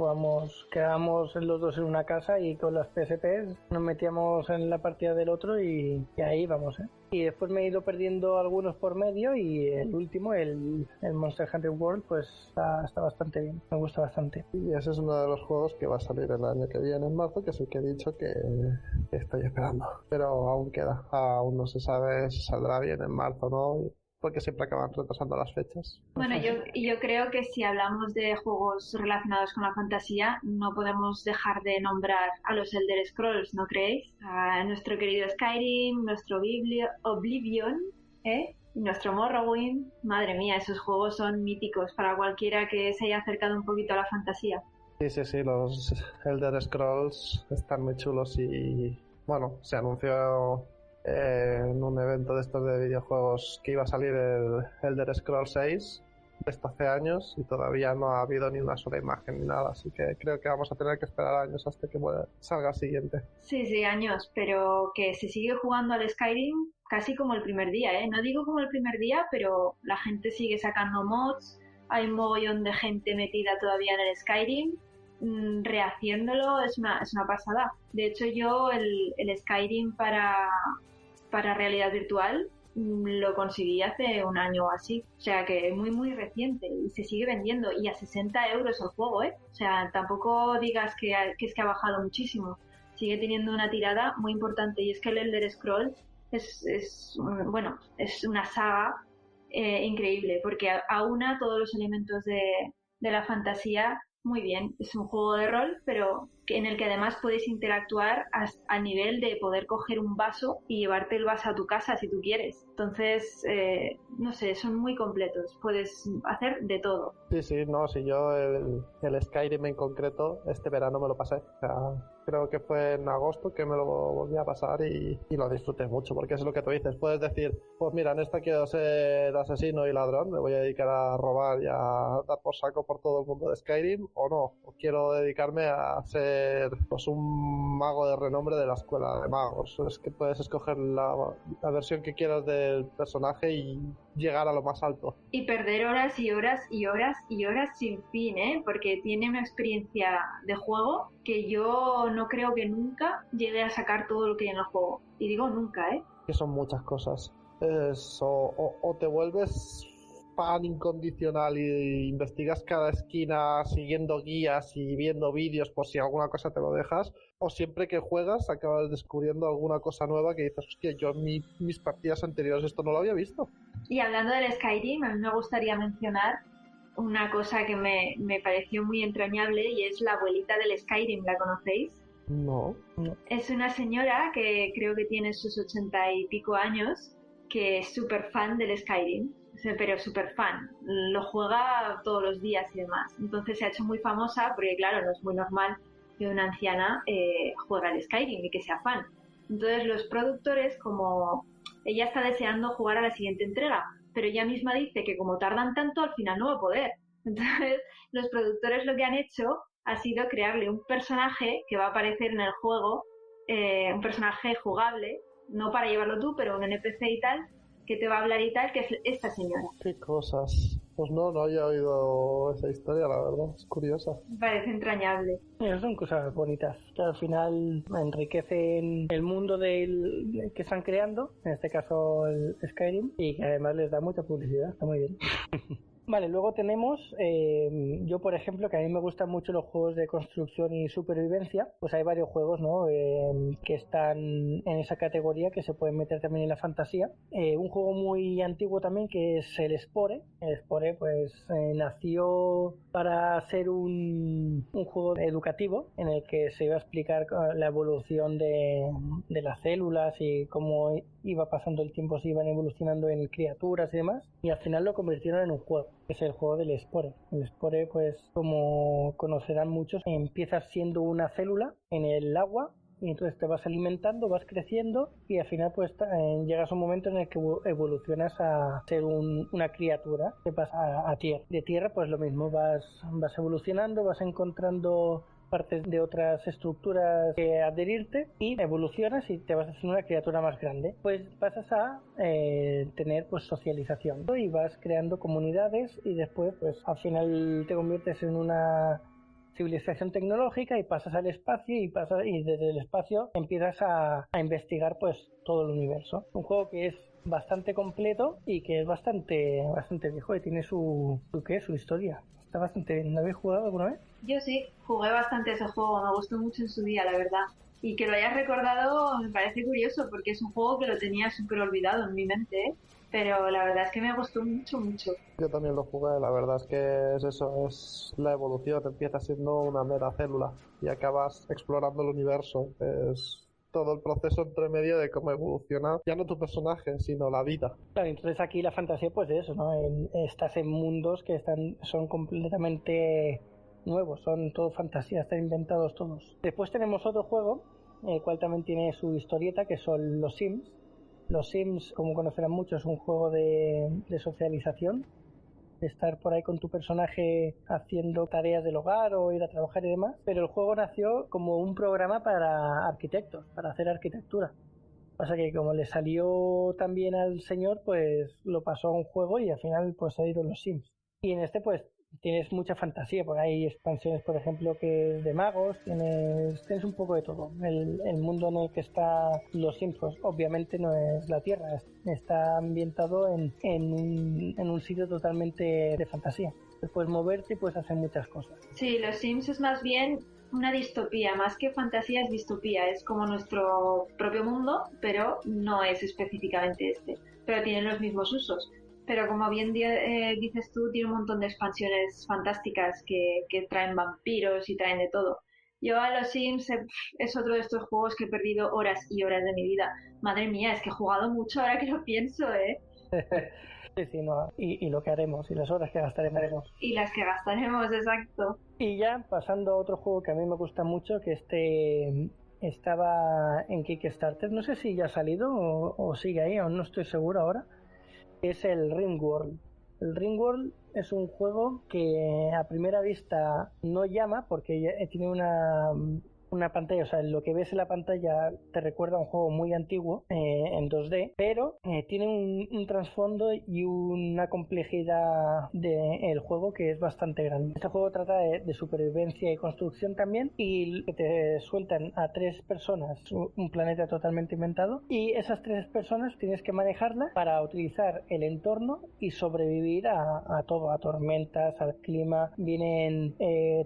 quedábamos los dos en una casa y con las PSPs nos metíamos en la partida del otro y ahí vamos, ¿eh? Y después me he ido perdiendo algunos por medio y el último, el Monster Hunter World, pues está bastante bien, me gusta bastante. Y ese es uno de los juegos que va a salir el año que viene en marzo, que es el que he dicho que estoy esperando. Pero aún queda, aún no se sabe si saldrá bien en marzo o no, porque siempre acaban retrasando las fechas. Bueno, yo creo que si hablamos de juegos relacionados con la fantasía, no podemos dejar de nombrar a los Elder Scrolls, ¿no creéis? A nuestro querido Skyrim, nuestro Oblivion, nuestro Morrowind. Madre mía, esos juegos son míticos para cualquiera que se haya acercado un poquito a la fantasía. Sí, los Elder Scrolls están muy chulos y bueno, se anunció en un evento de estos de videojuegos que iba a salir el Elder Scrolls 6 de esto hace años y todavía no ha habido ni una sola imagen ni nada, así que creo que vamos a tener que esperar años hasta que salga el siguiente. Sí, años, pero que se sigue jugando al Skyrim casi como el primer día, ¿eh? No digo como el primer día, pero la gente sigue sacando mods, hay un mogollón de gente metida todavía en el Skyrim, rehaciéndolo es una pasada. De hecho, yo el Skyrim para realidad virtual lo conseguí hace un año o así, o sea que es muy muy reciente y se sigue vendiendo y a 60 euros el juego, o sea, tampoco digas que es que ha bajado muchísimo, sigue teniendo una tirada muy importante y es que el Elder Scrolls es una saga increíble porque aúna todos los elementos de la fantasía muy bien. Es un juego de rol, pero en el que además puedes interactuar a nivel de poder coger un vaso y llevarte el vaso a tu casa si tú quieres. Entonces, no sé, son muy completos. Puedes hacer de todo. Sí, no, si yo el Skyrim en concreto, este verano me lo pasé. O sea, creo que fue en agosto que me lo volví a pasar y lo disfruté mucho, porque es lo que tú dices. Puedes decir, pues mira, en esta quiero ser asesino y ladrón, me voy a dedicar a robar y a dar por saco por todo el mundo de Skyrim, o no, o quiero dedicarme a ser pues un mago de renombre de la escuela de magos. Es que puedes escoger la versión que quieras del personaje y llegar a lo más alto. Y perder horas y horas y horas y horas sin fin, porque tiene una experiencia de juego que yo no creo que nunca llegue a sacar todo lo que hay en el juego. Y digo nunca, Que son muchas cosas. O te vuelves fan incondicional y investigas cada esquina siguiendo guías y viendo vídeos por si alguna cosa te lo dejas, o siempre que juegas acabas descubriendo alguna cosa nueva que dices, hostia, yo en mis partidas anteriores esto no lo había visto. Y hablando del Skyrim, a mí me gustaría mencionar una cosa que me pareció muy entrañable y es la abuelita del Skyrim, ¿la conocéis? No. Es una señora que creo que tiene sus 80 y pico años, que es súper fan del Skyrim, pero súper fan. Lo juega todos los días y demás. Entonces se ha hecho muy famosa porque, claro, no es muy normal que una anciana juegue al Skyrim y que sea fan. Entonces los productores, como ella está deseando jugar a la siguiente entrega, pero ella misma dice que como tardan tanto, al final no va a poder. Entonces los productores lo que han hecho ha sido crearle un personaje que va a aparecer en el juego, un personaje jugable, no para llevarlo tú, pero un NPC y tal, que te va a hablar y tal, que es esta señora. Qué cosas. Pues no había oído esa historia, la verdad, es curiosa. Me parece entrañable. Son cosas bonitas, que al final enriquecen el mundo que están creando, en este caso el Skyrim, y que además les da mucha publicidad, está muy bien. Vale, luego tenemos, yo por ejemplo, que a mí me gustan mucho los juegos de construcción y supervivencia, pues hay varios juegos, ¿no? Que están en esa categoría, que se pueden meter también en la fantasía. Un juego muy antiguo también, que es el Spore. El Spore pues nació para ser un juego educativo en el que se iba a explicar la evolución de las células y cómo iba pasando el tiempo, se iban evolucionando en criaturas y demás, y al final lo convirtieron en un juego, que es el juego del Spore. El Spore, pues como conocerán muchos, empiezas siendo una célula en el agua y entonces te vas alimentando, vas creciendo y al final pues llegas a un momento en el que evolucionas a ser una criatura que pasa a tierra. De tierra pues lo mismo, vas evolucionando, vas encontrando partes de otras estructuras que adherirte y evolucionas y te vas haciendo una criatura más grande. Pues pasas a tener pues socialización y vas creando comunidades y después pues al final te conviertes en una civilización tecnológica y pasas al espacio y desde el espacio empiezas a investigar pues todo el universo. Un juego que es bastante completo y que es bastante viejo y tiene su historia. Está bastante bien. ¿Lo habéis jugado alguna vez? Yo sí, jugué bastante ese juego, me gustó mucho en su día, la verdad. Y que lo hayas recordado me parece curioso, porque es un juego que lo tenía súper olvidado en mi mente, pero la verdad es que me gustó mucho, mucho. Yo también lo jugué, la verdad es que es eso, es la evolución, empiezas siendo una mera célula y acabas explorando el universo, es todo el proceso entre medio de cómo evoluciona, ya no tu personaje, sino la vida. Claro, entonces aquí la fantasía pues de eso, ¿no? Estás en mundos que son completamente nuevos, son todo fantasía, están inventados todos. Después tenemos otro juego, el cual también tiene su historieta, que son los Sims. Los Sims, como conocerán muchos, es un juego de socialización, de estar por ahí con tu personaje haciendo tareas del hogar o ir a trabajar y demás, pero el juego nació como un programa para arquitectos, para hacer arquitectura. Pasa que como le salió tan bien al señor, pues lo pasó a un juego y al final pues ha ido los Sims. Y en este pues tienes mucha fantasía, porque hay expansiones, por ejemplo, que es de magos, tienes un poco de todo. El mundo en el que está los Sims, pues obviamente no es la Tierra, está ambientado en un sitio totalmente de fantasía. Puedes moverte y puedes hacer muchas cosas. Sí, los Sims es más bien una distopía, más que fantasía es distopía, es como nuestro propio mundo, pero no es específicamente este, pero tienen los mismos usos. Pero como bien dices tú, tiene un montón de expansiones fantásticas que traen vampiros y traen de todo. Yo a los Sims es otro de estos juegos que he perdido horas y horas de mi vida. Madre mía, es que he jugado mucho ahora que lo pienso, ¿eh? Sí, no, y lo que haremos, y las horas que gastaremos. Y las que gastaremos, exacto. Y ya pasando a otro juego que a mí me gusta mucho, que estaba en Kickstarter, no sé si ya ha salido o sigue ahí, aún no estoy seguro ahora, es el Ringworld. El Ringworld es un juego que a primera vista no llama porque tiene una pantalla, o sea, lo que ves en la pantalla te recuerda a un juego muy antiguo en 2D, pero tiene un trasfondo y una complejidad del juego que es bastante grande. Este juego trata de supervivencia y construcción también, y te sueltan a 3 personas, un planeta totalmente inventado, y esas 3 personas tienes que manejarlas para utilizar el entorno y sobrevivir a todo, a tormentas, al clima. Vienen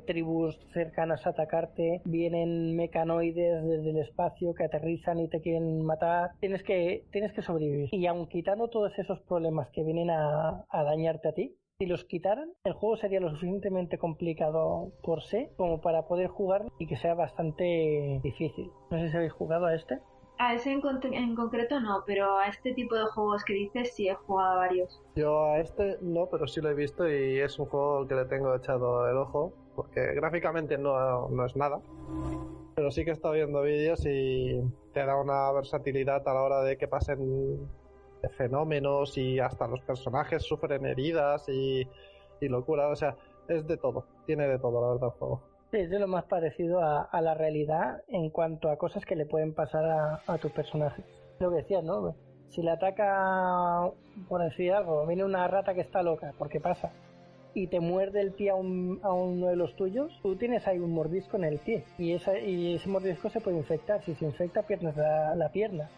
tribus cercanas a atacarte, vienen mecanoides desde el espacio que aterrizan y te quieren matar. Tienes que sobrevivir. Y aun quitando todos esos problemas que vienen a dañarte a ti, si los quitaran, el juego sería lo suficientemente complicado por sí como para poder jugar y que sea bastante difícil. No sé si habéis jugado a este. A ese en concreto no, pero a este tipo de juegos que dices sí he jugado a varios. Yo a este no, pero sí lo he visto y es un juego que le tengo echado el ojo, porque gráficamente no es nada. Pero sí que he estado viendo vídeos y te da una versatilidad a la hora de que pasen fenómenos y hasta los personajes sufren heridas y locura. O sea, es de todo, tiene de todo la verdad el juego. Sí, es de lo más parecido a la realidad en cuanto a cosas que le pueden pasar a tu personaje. Lo que decías, ¿no? Si le ataca, por decir algo, viene una rata que está loca, porque pasa, y te muerde el pie a uno de los tuyos, tú tienes ahí un mordisco en el pie y ese mordisco se puede infectar. Si se infecta, pierdes la pierna.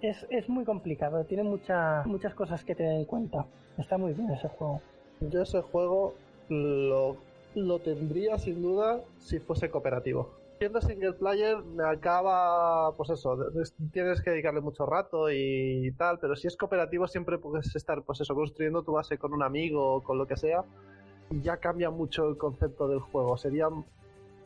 Es muy complicado, tiene muchas cosas que tener en cuenta. Está muy bien ese juego. Yo ese juego lo tendría sin duda si fuese cooperativo. Siendo single player me acaba, pues eso, tienes que dedicarle mucho rato y tal, pero si es cooperativo siempre puedes estar, pues eso, construyendo tu base con un amigo o con lo que sea, y ya cambia mucho el concepto del juego. Sería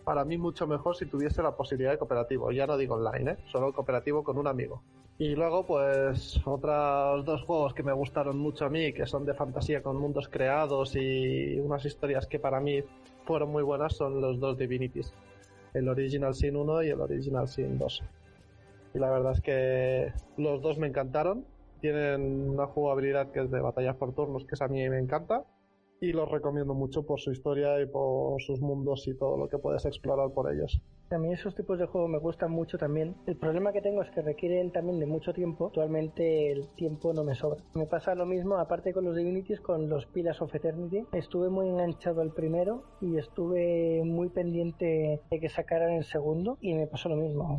para mí mucho mejor si tuviese la posibilidad de cooperativo, ya no digo online, solo cooperativo con un amigo. Y luego pues otros 2 juegos que me gustaron mucho a mí, que son de fantasía con mundos creados y unas historias que para mí fueron muy buenas, son los 2 Divinities, el Original Sin 1 y el Original Sin 2. Y la verdad es que los 2 me encantaron, tienen una jugabilidad que es de batallas por turnos, que es a mí me encanta, y los recomiendo mucho por su historia y por sus mundos y todo lo que puedes explorar por ellos. A mí esos tipos de juegos me gustan mucho también. El problema que tengo es que requieren también de mucho tiempo. Actualmente el tiempo no me sobra. Me pasa lo mismo, aparte con los Divinities, con los Pillars of Eternity. Estuve muy enganchado al primero y estuve muy pendiente de que sacaran el segundo, y me pasó lo mismo.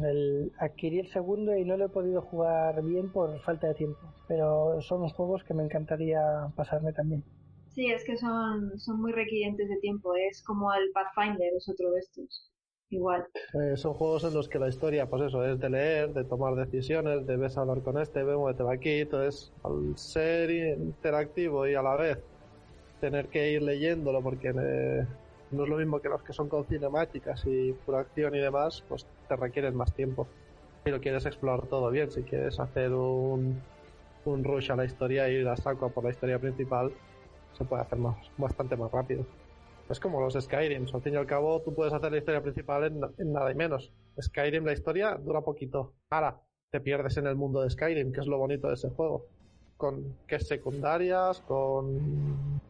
Adquirí el segundo y no lo he podido jugar bien por falta de tiempo. Pero son juegos que me encantaría pasarme también. Sí, es que son muy requirientes de tiempo. Es como el Pathfinder, es otro de estos. Igual. Son juegos en los que la historia, pues eso, es de leer, de tomar decisiones, de ves a hablar con este, muévete aquí. Entonces, al ser interactivo y a la vez tener que ir leyéndolo, porque no es lo mismo que los que son con cinemáticas y pura acción y demás, pues te requieren más tiempo. Si lo quieres explorar todo bien, si quieres hacer un rush a la historia y ir a saco por la historia principal, se puede hacer bastante más rápido. Es como los Skyrim, al fin y al cabo tú puedes hacer la historia principal en nada y menos. Skyrim, la historia dura poquito. Ahora, te pierdes en el mundo de Skyrim, que es lo bonito de ese juego. Con quests secundarias, con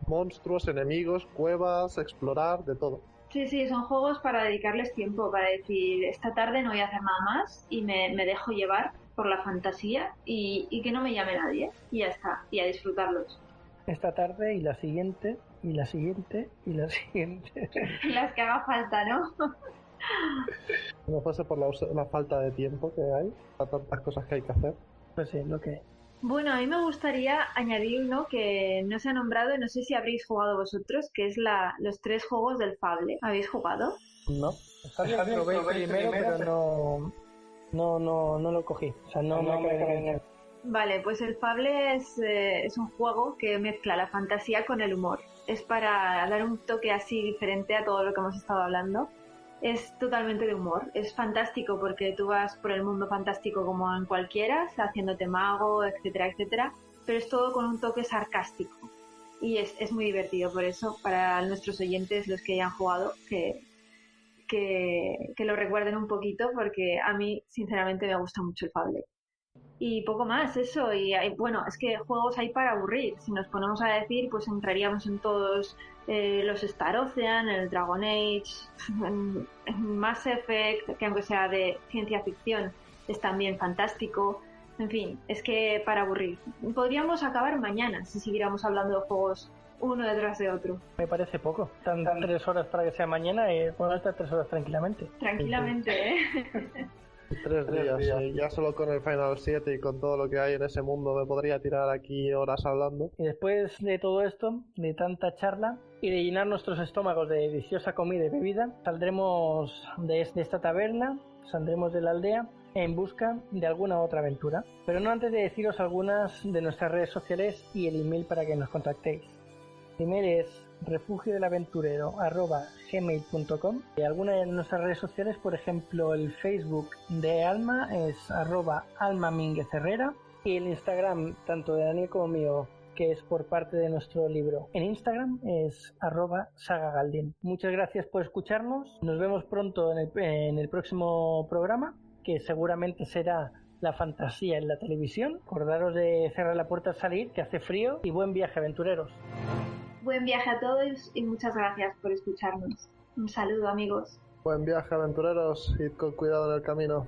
monstruos, enemigos, cuevas, explorar, de todo. Sí, sí, son juegos para dedicarles tiempo, para decir, esta tarde no voy a hacer nada más y me dejo llevar por la fantasía y que no me llame nadie. Y ya está, y a disfrutarlos. Esta tarde y la siguiente, y la siguiente, y la siguiente. Las que haga falta, ¿no? No fuese por la falta de tiempo que hay, a tantas cosas que hay que hacer. Pues sí, lo que... Bueno, a mí me gustaría añadir uno que no se ha nombrado y no sé si habréis jugado vosotros, que es los 3 juegos del Fable. ¿Habéis jugado? No. Probé el primero, pero no lo cogí. O sea, no me acabé en él. Vale, pues el Fable es un juego que mezcla la fantasía con el humor. Es para dar un toque así diferente a todo lo que hemos estado hablando. Es totalmente de humor. Es fantástico porque tú vas por el mundo fantástico como en cualquiera, haciéndote mago, etcétera, etcétera, pero es todo con un toque sarcástico. Y es muy divertido, por eso, para nuestros oyentes, los que hayan jugado, que lo recuerden un poquito, porque a mí, sinceramente, me gusta mucho el Fable. Y poco más, eso. Y bueno, es que juegos hay para aburrir. Si nos ponemos a decir, pues entraríamos en todos los Star Ocean, el Dragon Age, en Mass Effect, que aunque sea de ciencia ficción, es también fantástico. En fin, es que para aburrir. Podríamos acabar mañana si siguiéramos hablando de juegos uno detrás de otro. Me parece poco. Tan 3 horas para que sea mañana y puedo estar 3 horas tranquilamente. Tranquilamente, ¿eh? 3 días, sí. Ya solo con el Final 7 y con todo lo que hay en ese mundo me podría tirar aquí horas hablando. Y después de todo esto, de tanta charla y de llenar nuestros estómagos de deliciosa comida y bebida, saldremos de esta taberna, saldremos de la aldea en busca de alguna otra aventura. Pero no antes de deciros algunas de nuestras redes sociales y el email para que nos contactéis. Primero es refugiodelaventurero@gmail.com y algunas de nuestras redes sociales, por ejemplo el Facebook de Alma es @almamínguezherrera y el Instagram tanto de Daniel como mío, que es por parte de nuestro libro en Instagram, es @sagagaldin. Muchas gracias por escucharnos, nos vemos pronto en el próximo programa, que seguramente será la fantasía en la televisión. Acordaros de cerrar la puerta al salir, que hace frío, y buen viaje, aventureros. Buen viaje a todos y muchas gracias por escucharnos. Un saludo, amigos. Buen viaje, aventureros, id con cuidado en el camino.